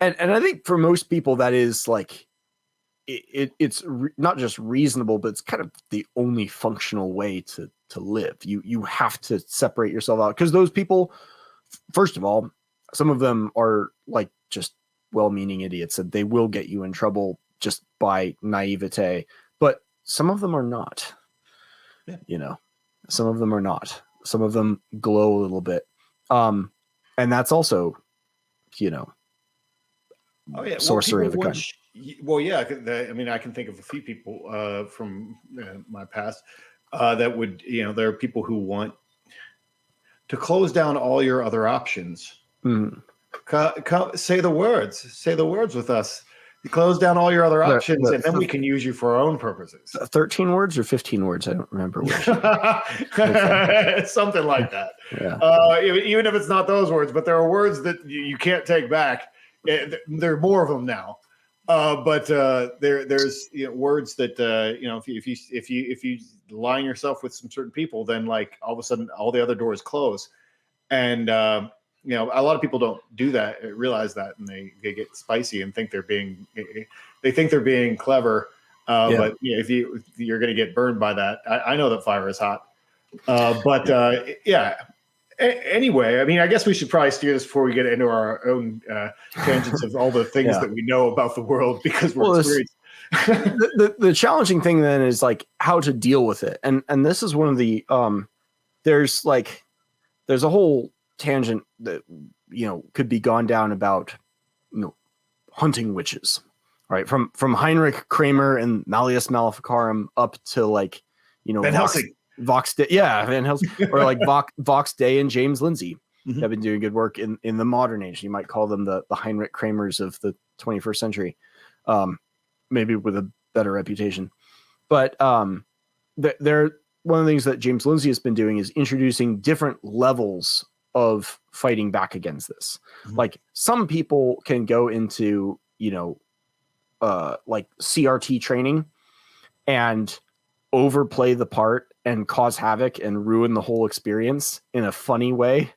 And I think for most people that is like, it's not just reasonable, but it's kind of the only functional way to live. You have to separate yourself out, because those people, first of all, some of them are like just well-meaning idiots, and they will get you in trouble just by naivete, but some of them are not. You know, some of them are not. Some of them glow a little bit. And that's also, you know, sorcery of the kind. I mean, I can think of a few people from my past that would, you know, there are people who want to close down all your other options. Say the words with us. You close down all your other options, and then we can use you for our own purposes. 13 words or 15 words? I don't remember which. Something like that. Even if it's not those words, but there are words that you can't take back. There are more of them now. But there's words that if you line yourself with some certain people, then like all of a sudden all the other doors close, and a lot of people don't do that, realize that, and they get spicy and think they're being clever. But if you're going to get burned by that, I know that fire is hot. Anyway, I mean, I guess we should probably steer this before we get into our own tangents of all the things that we know about the world, because we're experienced. The challenging thing then is like how to deal with it. And this is one of the, there's a whole tangent that, could be gone down about, hunting witches, right? From Heinrich Kramer and Malleus Maleficarum up to like, Van Helsing. Vox Day, Van Helsing, or like Vox Day and James Lindsay have been doing good work in the modern age. You might call them the Heinrich Kramers of the 21st century, maybe with a better reputation. But one of the things that James Lindsay has been doing is introducing different levels of fighting back against this. Mm-hmm. Like some people can go into, like CRT training and overplay the part and cause havoc and ruin the whole experience in a funny way.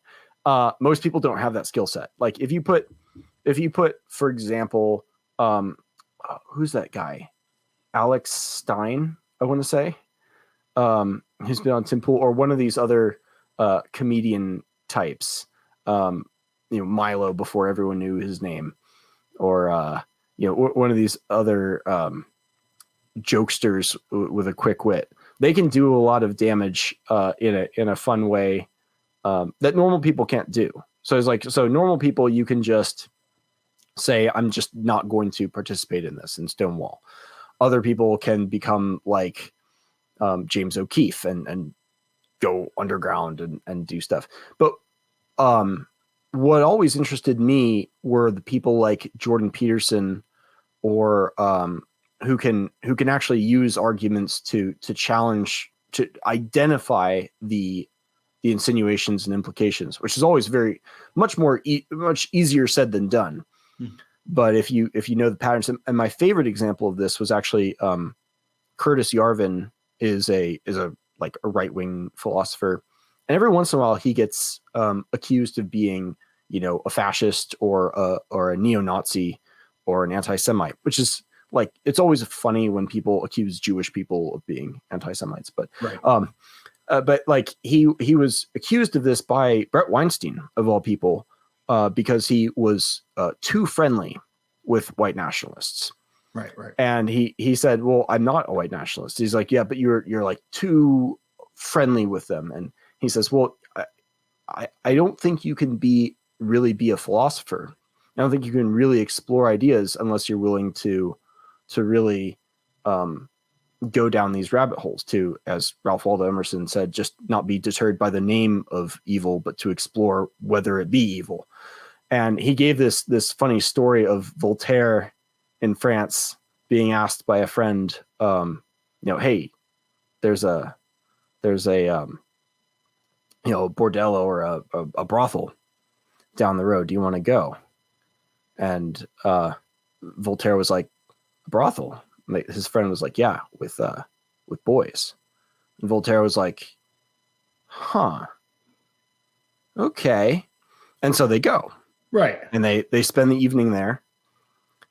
Most people don't have that skill set. Like if you put, for example, who's that guy? Alex Stein, I want to say, who's been on Tim Pool, or one of these other comedian types, Milo before everyone knew his name, or one of these other jokesters with a quick wit. They can do a lot of damage in a fun way that normal people can't do. So it's like, normal people, you can just say, I'm just not going to participate in this and stonewall. Other people can become like James O'Keefe and go underground and do stuff. But what always interested me were the people like Jordan Peterson, or who can actually use arguments to challenge, to identify the insinuations and implications, which is always very much easier said than done. But if you know the patterns, and my favorite example of this was actually Curtis Yarvin is a right-wing philosopher, and every once in a while he gets accused of being a fascist or a neo-Nazi or an anti-Semite, which is like, it's always funny when people accuse Jewish people of being anti-Semites, but right. But like he was accused of this by Brett Weinstein of all people, because he was too friendly with white nationalists. Right. And he said, well, I'm not a white nationalist. He's like, yeah, but you're like too friendly with them. And he says, well, I don't think you can really be a philosopher. I don't think you can really explore ideas unless you're willing to really go down these rabbit holes, to, as Ralph Waldo Emerson said, just not be deterred by the name of evil, but to explore whether it be evil. And he gave this funny story of Voltaire in France being asked by a friend, hey, there's a bordello or a brothel down the road. Do you want to go? And Voltaire was like, a brothel? His friend was like, yeah, with boys. And Voltaire was like, huh, okay. And so they go. Right. And they spend the evening there,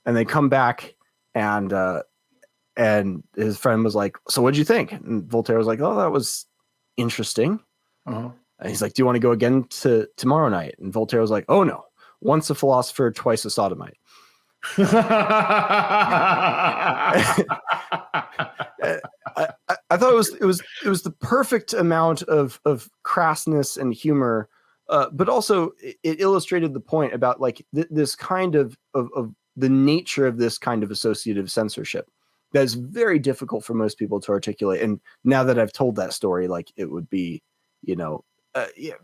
and they come back, and his friend was like, so what'd you think? And Voltaire was like, oh, that was interesting. Uh-huh. And he's like, do you want to go again tomorrow night? And Voltaire was like, oh no, once a philosopher, twice a sodomite. I thought it was the perfect amount of crassness and humor, but also it illustrated the point about like this kind of the nature of this kind of associative censorship that is very difficult for most people to articulate. And now that I've told that story, like it would be,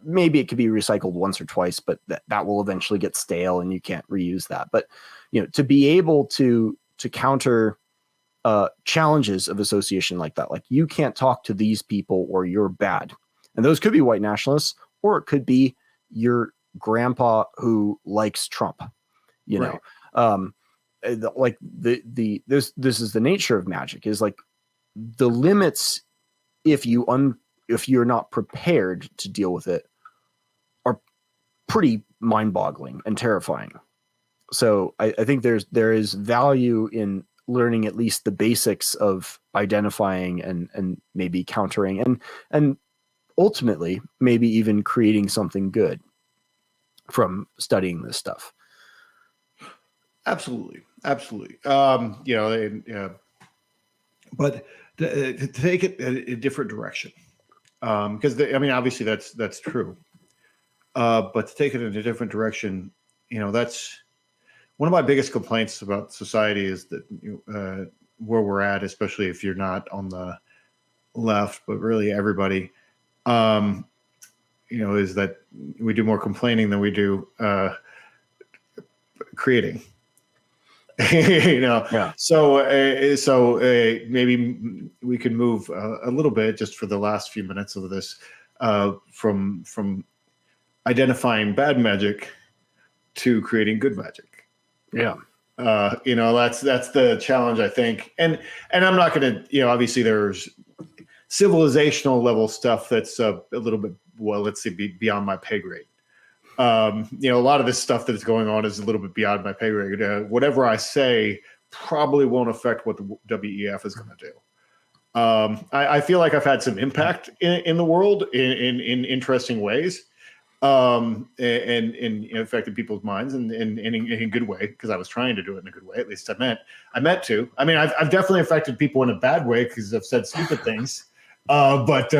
maybe it could be recycled once or twice, but that will eventually get stale and you can't reuse that. But to be able to counter challenges of association like that, like you can't talk to these people or you're bad. And those could be white nationalists, or it could be your grandpa who likes Trump, right. Like this is the nature of magic, is like the limits, if you're not prepared to deal with it, are pretty mind-boggling and terrifying. So I think there is value in learning at least the basics of identifying and maybe countering and ultimately maybe even creating something good from studying this stuff. Absolutely. But to take it a different direction, because obviously that's true. But to take it in a different direction, that's one of my biggest complaints about society, is that where we're at, especially if you're not on the left, but really everybody, is that we do more complaining than we do creating. Yeah. So maybe we can move a little bit just for the last few minutes of this from identifying bad magic to creating good magic. Yeah. That's the challenge, I think. And I'm not going to, obviously there's civilizational level stuff that's a little bit, well, let's say beyond my pay grade. A lot of this stuff that's going on is a little bit beyond my pay grade. Whatever I say probably won't affect what the WEF is going to do. I feel like I've had some impact in the world in interesting ways, and affected people's minds and in a good way, because I was trying to do it in a good way. At least I meant to. I mean, I've definitely affected people in a bad way because I've said stupid things, but.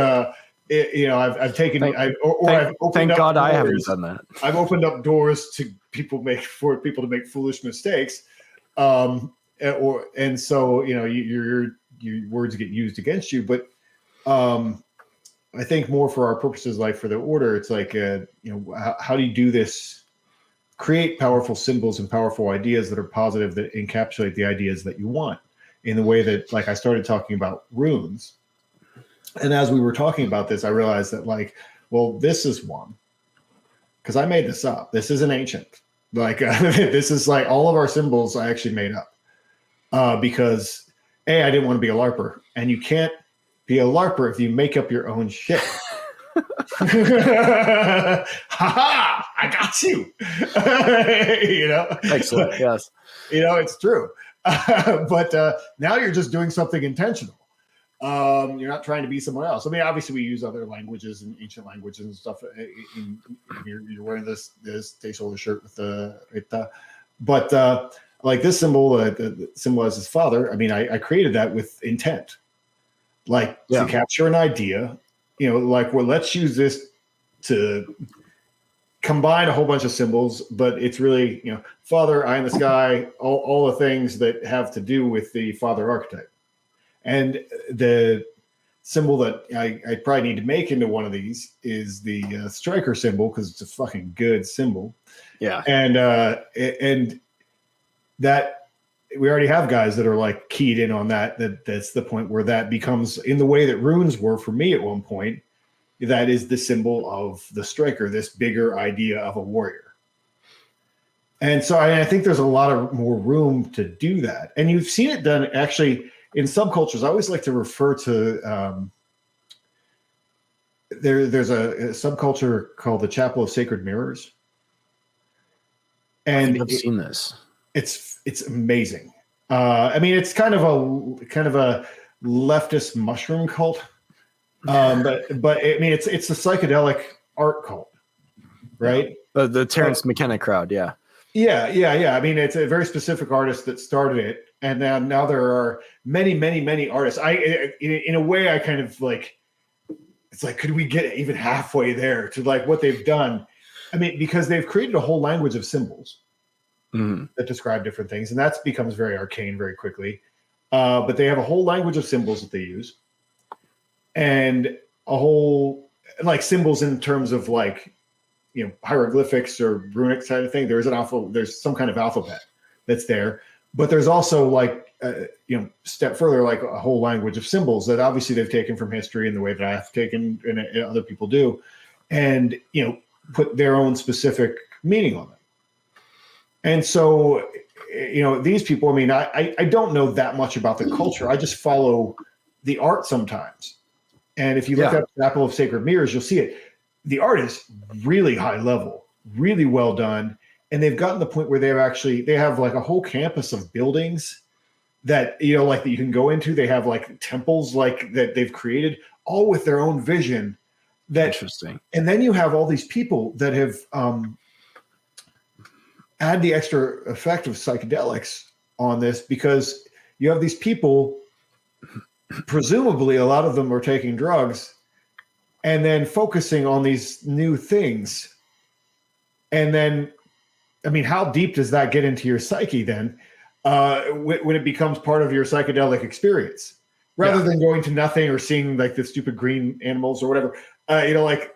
I've taken. Thank God I haven't done that. I've opened up doors to people to make foolish mistakes, so your words get used against you. But I think more for our purposes, like for the order, it's like how do you do this? Create powerful symbols and powerful ideas that are positive, that encapsulate the ideas that you want, in the way that, like, I started talking about runes. And as we were talking about this, I realized that, this is one, because I made this up. This isn't ancient. This is like all of our symbols I actually made up because I didn't want to be a LARPer, and you can't be a LARPer if you make up your own shit. Ha ha! I got you. Excellent. Yes. It's true. But now you're just doing something intentional. You're not trying to be someone else. I mean, obviously we use other languages and ancient languages and stuff. You're wearing this Te Solar shirt with the Rita, but like this symbol that symbolizes father. I mean, I created that with intent, to capture an idea. Let's use this to combine a whole bunch of symbols, but it's really father, eye in the sky, all the things that have to do with the father archetype. And the symbol that I probably need to make into one of these is the striker symbol, because it's a fucking good symbol. Yeah. And that we already have guys that are keyed in on that. That's the point where that becomes, in the way that runes were for me at one point, that is the symbol of the striker, this bigger idea of a warrior. And so I think there's a lot of more room to do that. And you've seen it done actually in subcultures. I always like to refer to there's a subculture called the Chapel of Sacred Mirrors, and I've seen this. It's amazing. I mean, it's kind of a leftist mushroom cult, but I mean, it's a psychedelic art cult, right? The Terrence McKenna crowd, yeah. Yeah. I mean, it's a very specific artist that started it. And now there are many, many, many artists. In a way, I kind of it's could we get even halfway there to what they've done? I mean, because they've created a whole language of symbols that describe different things, and that becomes very arcane very quickly. But they have a whole language of symbols that they use, and a whole symbols in terms of hieroglyphics or runic kind of thing. There's some kind of alphabet that's there. But there's also step further, a whole language of symbols that obviously they've taken from history in the way that I've taken and other people do, and put their own specific meaning on them. And so these people, I mean, I don't know that much about the culture. I just follow the art sometimes. And if you look up Chapel of Sacred Mirrors, you'll see it. The art is really high level, really well done. And they've gotten to the point where they have a whole campus of buildings that, that you can go into. They have temples that they've created, all with their own vision. Interesting. And then you have all these people that have add the extra effect of psychedelics on this, because you have these people, presumably a lot of them are taking drugs and then focusing on these new things. And then, I mean, how deep does that get into your psyche then when it becomes part of your psychedelic experience, rather than going to nothing or seeing the stupid green animals or whatever?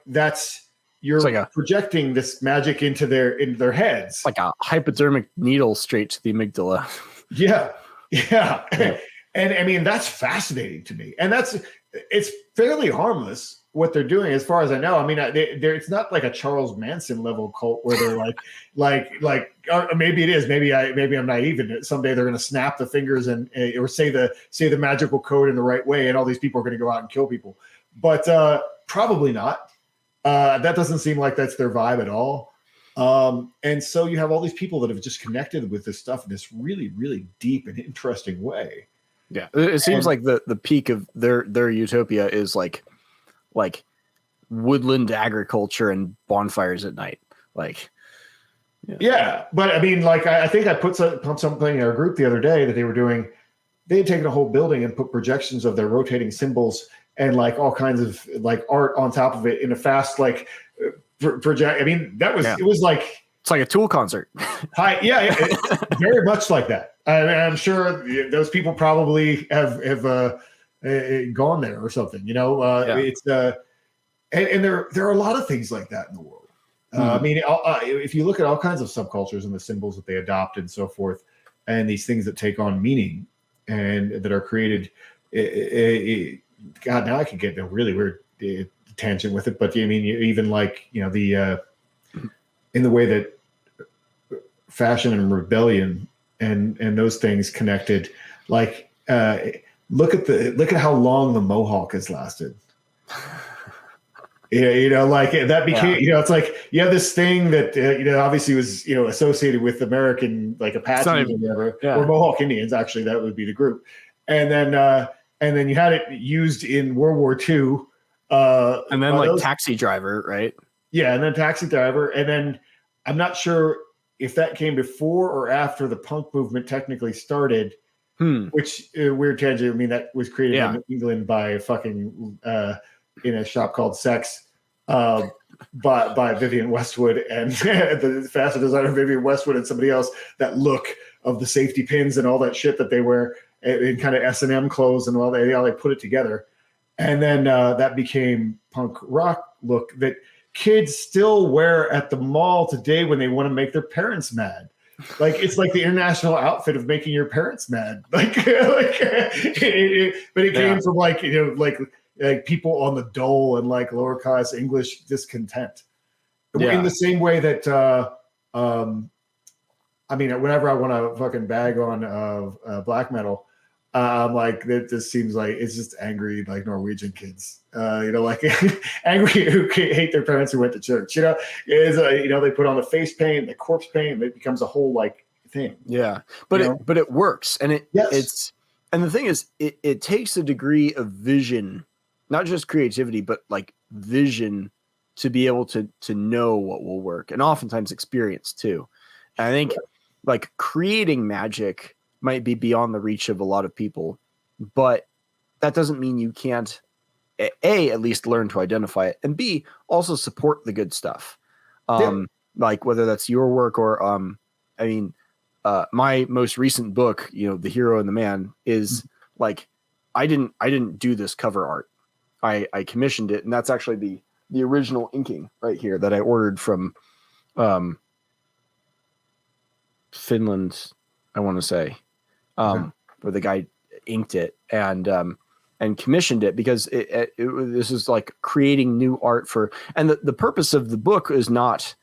That's you're projecting this magic into their heads, like a hypodermic needle straight to the amygdala. Yeah. And I mean, that's fascinating to me, and it's fairly harmless what they're doing, as far as I know. I mean, it's not like a Charles Manson level cult where they're like, or maybe it is. Maybe I'm naive, and someday they're going to snap the fingers and or say the magical code in the right way, and all these people are going to go out and kill people. But probably not. That doesn't seem like that's their vibe at all. And so you have all these people that have just connected with this stuff in this really, really deep and interesting way. Yeah, it seems like the peak of their utopia is like woodland agriculture and bonfires at night. Like, yeah. But I mean, like, I think I put something in our group the other day that they were doing. They had taken a whole building and put projections of their rotating symbols and like all kinds of like art on top of it in a fast like project. I mean, it was like, it's like a Tool concert. Very much like that. I'm sure those people probably have gone there or something. It's and there are a lot of things like that in the world. I mean, if you look at all kinds of subcultures and the symbols that they adopt and so forth, and these things that take on meaning and that are created. God, now I could get a really weird tangent with it, but I mean, even like the in the way that fashion and rebellion and those things connected, like look at how long the Mohawk has lasted. Like that became, it's like you have this thing that obviously was associated with American like Apaches or whatever, or Mohawk Indians. Actually, that would be the group, and then you had it used in World War II, and then like Taxi Driver, right? Yeah, and then Taxi Driver, and then I'm not sure if that came before or after the punk movement technically started. Which weird tangent. I mean, that was created in England by fucking in a shop called Sex, by Vivienne Westwood and the fashion designer Vivienne Westwood and somebody else. That look of the safety pins and all that shit that they wear in kind of S&M clothes and all they put it together, and then that became punk rock look that kids still wear at the mall today when they want to make their parents mad. Like it's like the international outfit of making your parents mad. But it came from like people on the dole and like lower class English discontent. In the same way that I mean, whenever I want to fucking bag on black metal, like it just seems like it's just angry like Norwegian kids, like angry who hate their parents who went to church. They put on the face paint, the corpse paint, it becomes a whole like thing. Yeah, but it works, and it's and the thing is, it takes a degree of vision, not just creativity, but like vision to be able to know what will work, and oftentimes experience too. And I think like creating magic might be beyond the reach of a lot of people, but that doesn't mean you can't A, at least learn to identify it, and B, also support the good stuff. Like whether that's your work or, I mean, my most recent book, The Hero and the Man is like, I didn't do this cover art. I commissioned it, and that's actually the original inking right here that I ordered from, Finland, I want to say. Where the guy inked it and commissioned it because this is like creating new art and the purpose of the book is not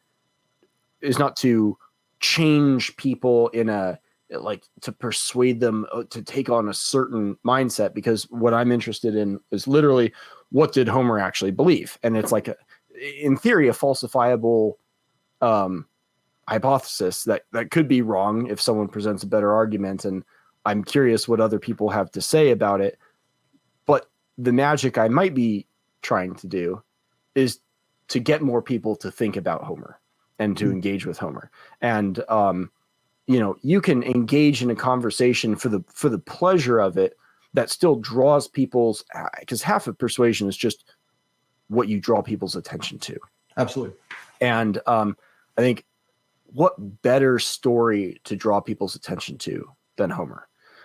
to change people in a like to persuade them to take on a certain mindset, because what I'm interested in is literally what did Homer actually believe, and it's like in theory a falsifiable hypothesis that could be wrong if someone presents a better argument, and I'm curious what other people have to say about it. But the magic I might be trying to do is to get more people to think about Homer and to engage with Homer. And, you can engage in a conversation for the pleasure of it that still draws because half of persuasion is just what you draw people's attention to. Absolutely. And I think what better story to draw people's attention to than Homer?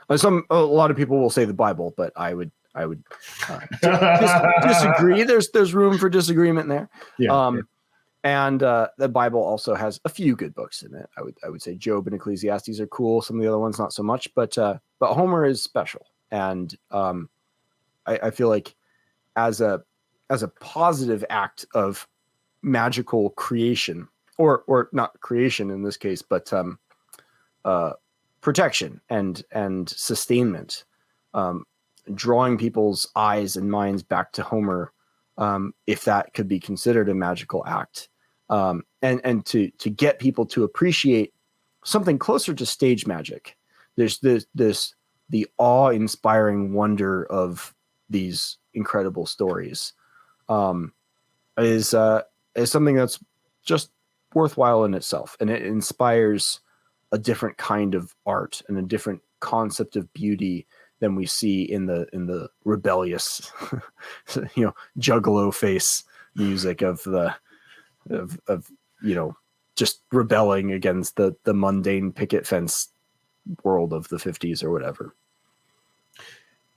A lot of people will say the Bible, but I would disagree. There's room for disagreement there. And the Bible also has a few good books in it. I would say Job and Ecclesiastes are cool. Some of the other ones not so much, but Homer is special. And I feel like as a positive act of magical creation, or not creation in this case, but protection and sustainment, drawing people's eyes and minds back to Homer, if that could be considered a magical act, and to get people to appreciate something closer to stage magic. There's the awe-inspiring wonder of these incredible stories, is something that's just worthwhile in itself, and it inspires a different kind of art and a different concept of beauty than we see in the rebellious, juggalo face music of just rebelling against the mundane picket fence world of the 50s or whatever.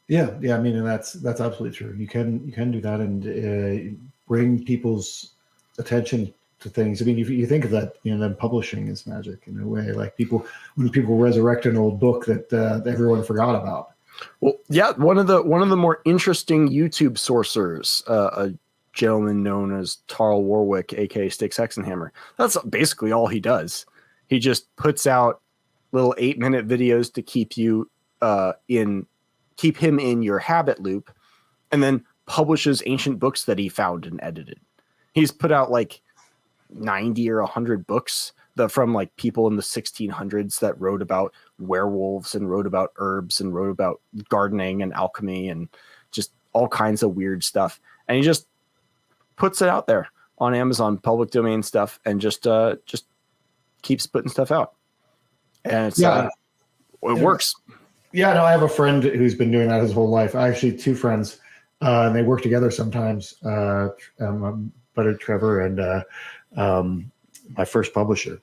Yeah. I mean, and that's absolutely true. You can do that and bring people's attention to things. I mean, if you think of that, then publishing is magic in a way. Like when people resurrect an old book that everyone forgot about. Well, yeah, one of the more interesting YouTube sourcers, a gentleman known as Tarl Warwick, aka Sticks Hexenhammer. That's basically all he does. He just puts out little 8-minute videos to keep you keep him in your habit loop, and then publishes ancient books that he found and edited. He's put out like 90 or 100 books from like people in the 1600s that wrote about werewolves and wrote about herbs and wrote about gardening and alchemy and just all kinds of weird stuff. And he just puts it out there on Amazon, public domain stuff, and just keeps putting stuff out. And it's, it works. Yeah, no, I have a friend who's been doing that his whole life. I actually 2 friends, and they work together sometimes. But Trevor and my first publisher,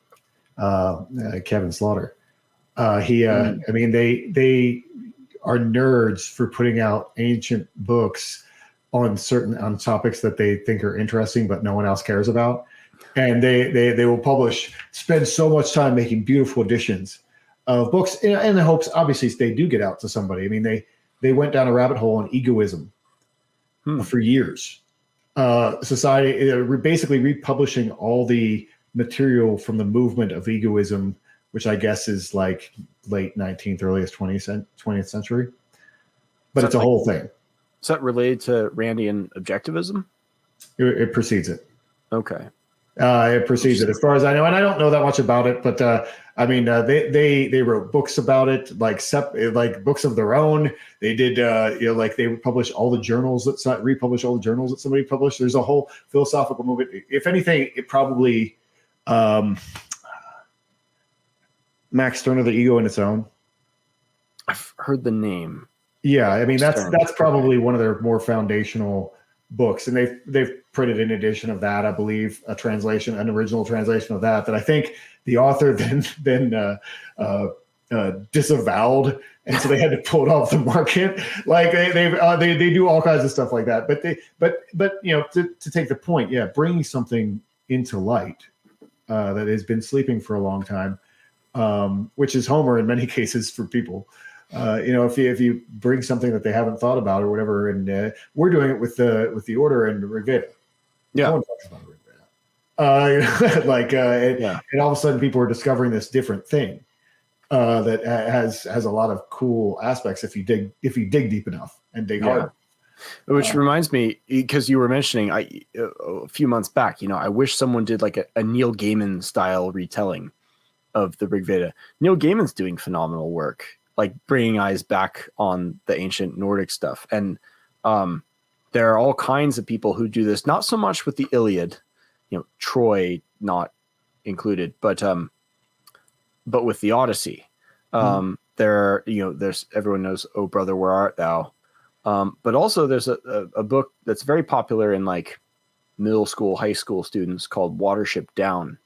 Kevin Slaughter. I mean, they are nerds for putting out ancient books on topics that they think are interesting, but no one else cares about. And they will spend so much time making beautiful editions of books in the hopes, obviously, they do get out to somebody. I mean, they went down a rabbit hole on egoism for years. Society basically republishing all the material from the movement of egoism, which I guess is like late 19th, earliest 20th century. But it's a whole thing. Is that related to Randian objectivism? It precedes it. Okay. It precedes it, as far as I know, and I don't know that much about it. But I mean, they wrote books about it, like books of their own. They did, like they would publish all the journals republish all the journals that somebody published. There's a whole philosophical movement. If anything, it probably Max Stirner, The Ego in Its Own. I've heard the name. Yeah, I mean that's probably one of their more foundational books, and they've printed an edition of that, I believe, an original translation of that I think the author then disavowed, and so they had to pull it off the market. Like they do all kinds of stuff like that. But to take the point, bringing something into light that has been sleeping for a long time, which is Homer in many cases for people. If you bring something that they haven't thought about or whatever, and we're doing it with the Order and the Rig Veda. Yeah. No one talks about Rig Veda. And all of a sudden people are discovering this different thing that has a lot of cool aspects if you dig deep enough and dig hard. Which reminds me, because you were mentioning a few months back, I wish someone did like a Neil Gaiman style retelling of the Rig Veda. Neil Gaiman's doing phenomenal work, like bringing eyes back on the ancient Nordic stuff. And there are all kinds of people who do this, not so much with the Iliad, Troy not included, but with the Odyssey. There's everyone knows, "Oh Brother, Where Art Thou?" But also there's a book that's very popular in like middle school, high school students called Watership Down,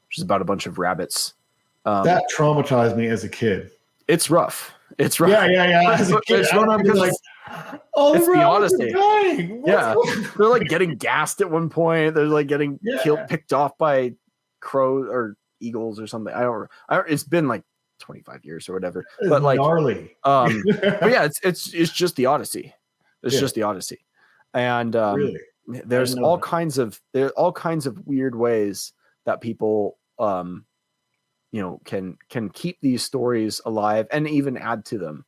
which is about a bunch of rabbits. That traumatized me as a kid. It's rough. It's rough. Yeah. As a kid, Oh, it's the Odyssey. Dying. Yeah, they're like getting gassed at one point. They're like getting picked off by crows or eagles or something. I don't. It's been like 25 years or whatever. But like gnarly. But yeah, it's just the Odyssey. It's just the Odyssey, and really? there's all kinds of weird ways that people can keep these stories alive and even add to them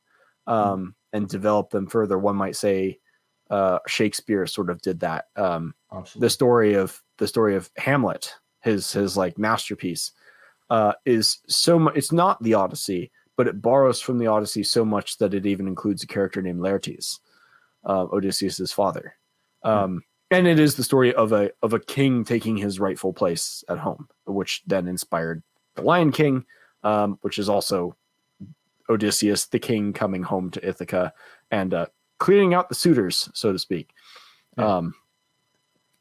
and develop them further. One might say Shakespeare sort of did that. The story of Hamlet, his like masterpiece, is so much. It's not the Odyssey, but it borrows from the Odyssey so much that it even includes a character named Laertes, Odysseus's father. And it is the story of a king taking his rightful place at home, which then inspired the Lion King, which is also Odysseus, the king, coming home to Ithaca and clearing out the suitors, so to speak. Yeah.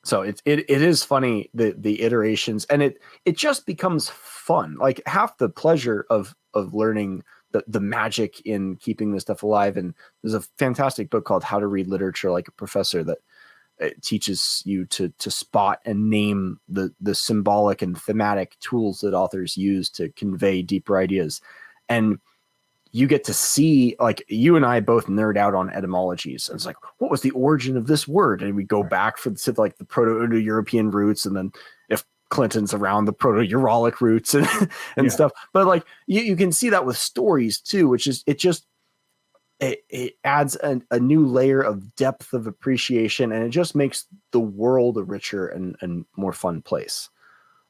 So it is funny, the iterations, and it just becomes fun. Like half the pleasure of learning the magic in keeping this stuff alive. And there's a fantastic book called How to Read Literature Like a Professor that it teaches you to spot and name the symbolic and thematic tools that authors use to convey deeper ideas. And you get to see, like, you and I both nerd out on etymologies. And it's like, what was the origin of this word? And we go back to like the Proto-Indo-European roots, and then if Clinton's around, the Proto-Uralic roots and stuff. But like you can see that with stories too, which is it adds a new layer of depth of appreciation, and it just makes the world a richer and more fun place,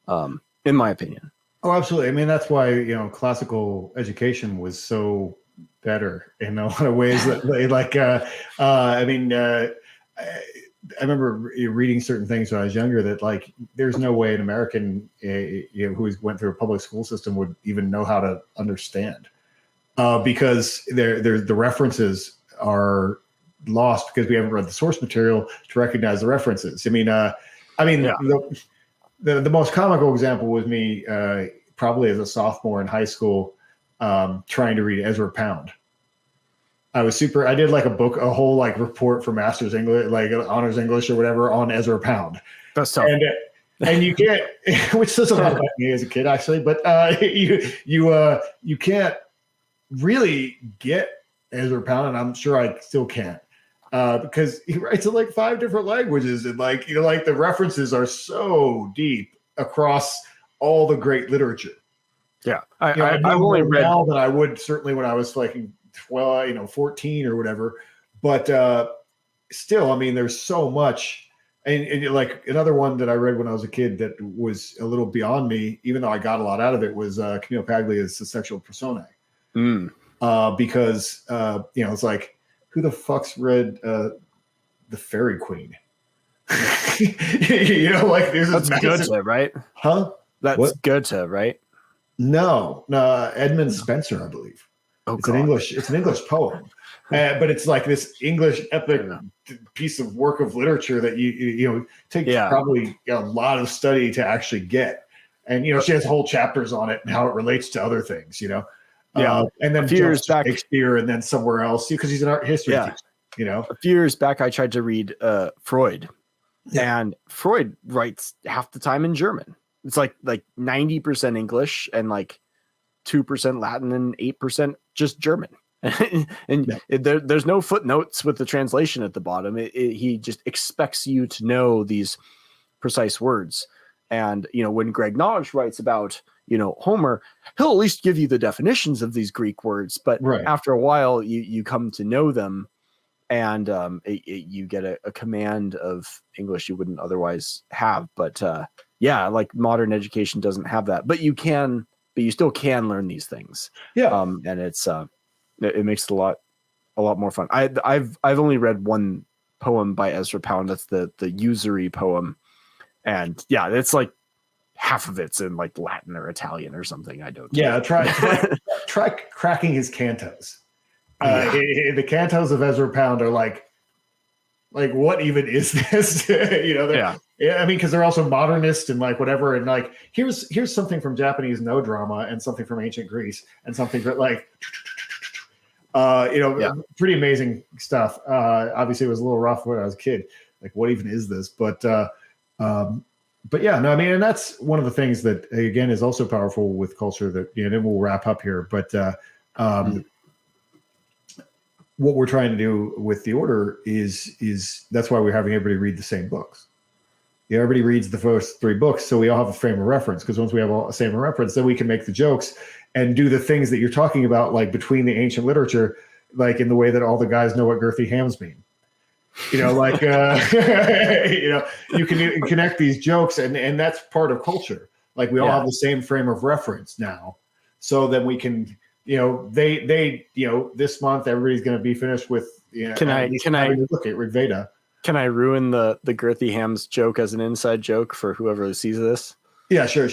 in my opinion. Oh, absolutely. I mean, that's why, classical education was so better in a lot of ways. That, like, I remember reading certain things when I was younger that, like, there's no way an American who went through a public school system would even know how to understand, because the references are lost because we haven't read the source material to recognize the references. The most comical example was me probably as a sophomore in high school trying to read Ezra Pound. I did like a whole like report for Master's English, like Honors English or whatever, on Ezra Pound. That's tough. And you can't, which says a lot about me as a kid, actually, but you can't really get Ezra Pound, and I'm sure I still can't, because he writes in like 5 different languages, and like the references are so deep across all the great literature. Yeah, I've only read now than I would certainly when I was like 14 or whatever, but still, I mean, there's so much. And like another one that I read when I was a kid that was a little beyond me, even though I got a lot out of it, was Camille Paglia's The Sexual Personae. Because it's like, who the fuck's read The Fairy Queen? Like there's that's Goethe, right? Huh? That's what? Goethe, right? No, Edmund Spenser, I believe. It's an English poem, but it's like this English epic piece of work of literature that you take probably a lot of study to actually get. And she has whole chapters on it and how it relates to other things. And then a few years back, Shakespeare, and then somewhere else because he's an art history teacher. A few years back, I tried to read Freud, and Freud writes half the time in German. It's like 90% English and like 2% Latin and 8% just German. There's no footnotes with the translation at the bottom. He just expects you to know these precise words. And, when Greg Knowledge writes about, Homer, he'll at least give you the definitions of these Greek words. But after a while, you come to know them, and you get a command of English you wouldn't otherwise have. But like modern education doesn't have that. But you still can learn these things. And it's it makes it a lot more fun. I've only read one poem by Ezra Pound. That's the usury poem, and it's like half of it's in like Latin or Italian or something. I don't. Yeah, try cracking his cantos. The cantos of Ezra Pound are like what even is this? I mean, because they're also modernist and like whatever, and like here's something from Japanese no drama and something from ancient Greece and something that like Pretty amazing stuff. Obviously, it was a little rough when I was a kid. Like, what even is this? But yeah, no, I mean, and that's one of the things that again is also powerful with culture. That then we'll wrap up here. But what we're trying to do with the order is that's why we're having everybody read the same books. Everybody reads the first 3 books, so we all have a frame of reference. Because once we have a frame of reference, then we can make the jokes and do the things that you're talking about, like between the ancient literature, like in the way that all the guys know what girthy hams mean. You can connect these jokes, and that's part of culture. Like we all have the same frame of reference now, so then we can, this month everybody's going to be finished with. Can I look at Rig Veda? Can I ruin the girthy hams joke as an inside joke for whoever sees this? Yeah, sure.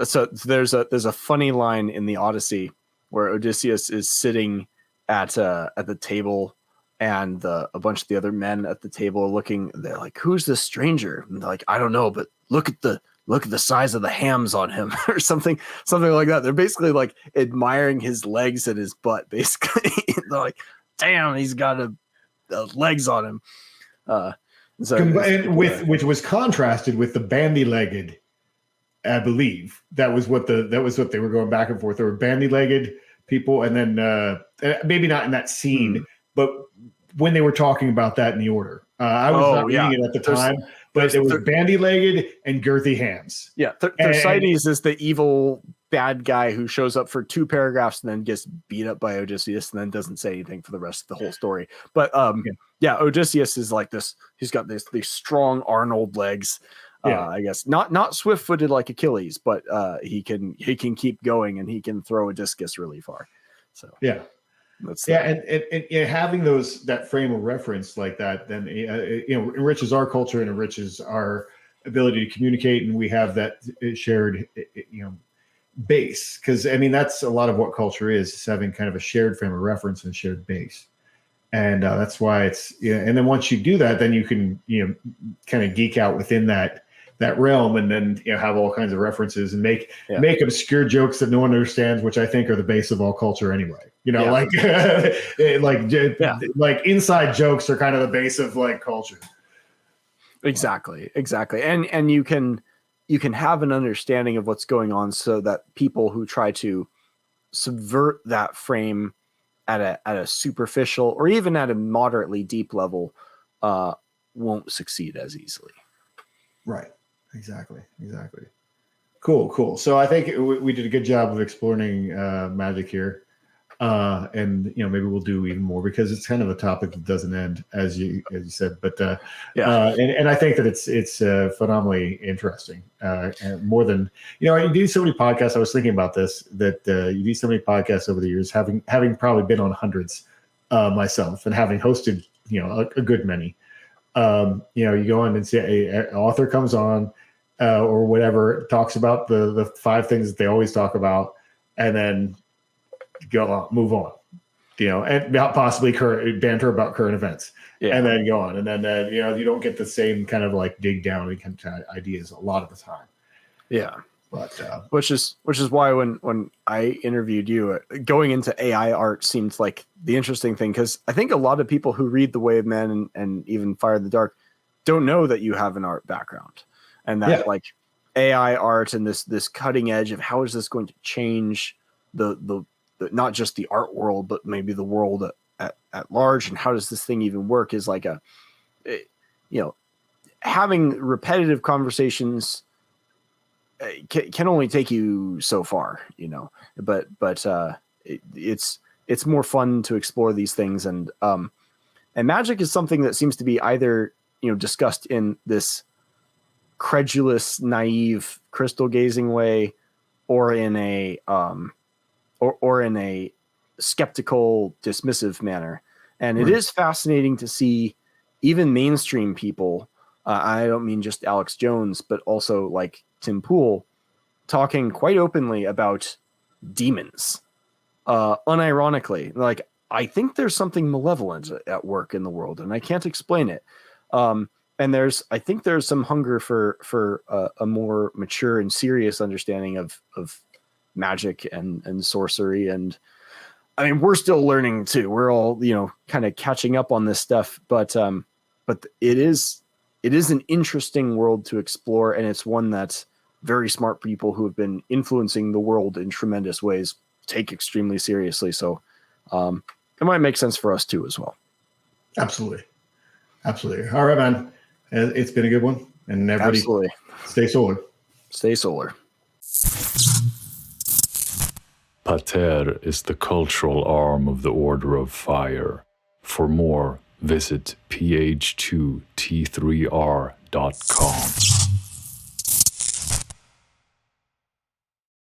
So there's a funny line in the Odyssey where Odysseus is sitting at the table, and a bunch of the other men at the table are looking. They're like, "Who's this stranger?" And they're like, "I don't know, but look at the size of the hams on him," or something like that. They're basically like admiring his legs and his butt. Basically, they're like, "Damn, he's got legs on him." Which was contrasted with the bandy-legged, I believe that was what they were going back and forth. There were bandy-legged people, and then maybe not in that scene, but when they were talking about that in the order, I was not reading it at the time, but it was bandy-legged and girthy hams. Yeah, Thersites is the evil bad guy who shows up for 2 paragraphs and then gets beat up by Odysseus and then doesn't say anything for the rest of the whole story. But Odysseus is like this. He's got these strong Arnold legs. I guess not swift-footed like Achilles, but he can keep going, and he can throw a discus really far. So and having that frame of reference like that, then enriches our culture and enriches our ability to communicate, and we have that shared base. Because I mean, that's a lot of what culture is having kind of a shared frame of reference and shared base. And that's why it's and then once you do that, then you can kind of geek out within that realm, and then have all kinds of references and make obscure jokes that no one understands, which I think are the base of all culture anyway. Like inside jokes are kind of the base of like culture. Exactly. And you can have an understanding of what's going on, so that people who try to subvert that frame at a superficial or even at a moderately deep level won't succeed as easily. Right. Exactly. Cool. So I think we did a good job of exploring magic here. And maybe we'll do even more, because it's kind of a topic that doesn't end, as you said. But and I think that it's phenomenally interesting. And more than you do so many podcasts. I was thinking about this, that you do so many podcasts over the years, having probably been on hundreds myself, and having hosted a good many. You go on and say an author comes on or whatever, talks about the 5 things that they always talk about, and then go on, move on, and possibly banter about current events, and then go on, and then you don't get the same kind of like dig down and kind of ideas a lot of the time. Yeah, but which is why when I interviewed you, going into AI art seemed like the interesting thing, because I think a lot of people who read The Way of Men and even Fire in the Dark don't know that you have an art background, and that like AI art and this cutting edge of how is this going to change the not just the art world, but maybe the world at large, and how does this thing even work, is like having repetitive conversations can only take you so far, but it's more fun to explore these things. And magic is something that seems to be either, discussed in this credulous, naive, crystal gazing way, or in a, or in a skeptical, dismissive manner. And it is fascinating to see even mainstream people. I don't mean just Alex Jones, but also like Tim Pool, talking quite openly about demons, unironically. Like, I think there's something malevolent at work in the world, and I can't explain it. And I think there's some hunger for a more mature and serious understanding of magic and sorcery. And I mean, we're still learning too. We're all, kind of catching up on this stuff, but it is an interesting world to explore. And it's one that very smart people who have been influencing the world in tremendous ways take extremely seriously. So it might make sense for us too, as well. Absolutely. Absolutely. All right, man. It's been a good one. And everybody Absolutely. Stay solar. Stay solar. Pater is the cultural arm of the Order of Fire. For more, visit PH2T3R.com.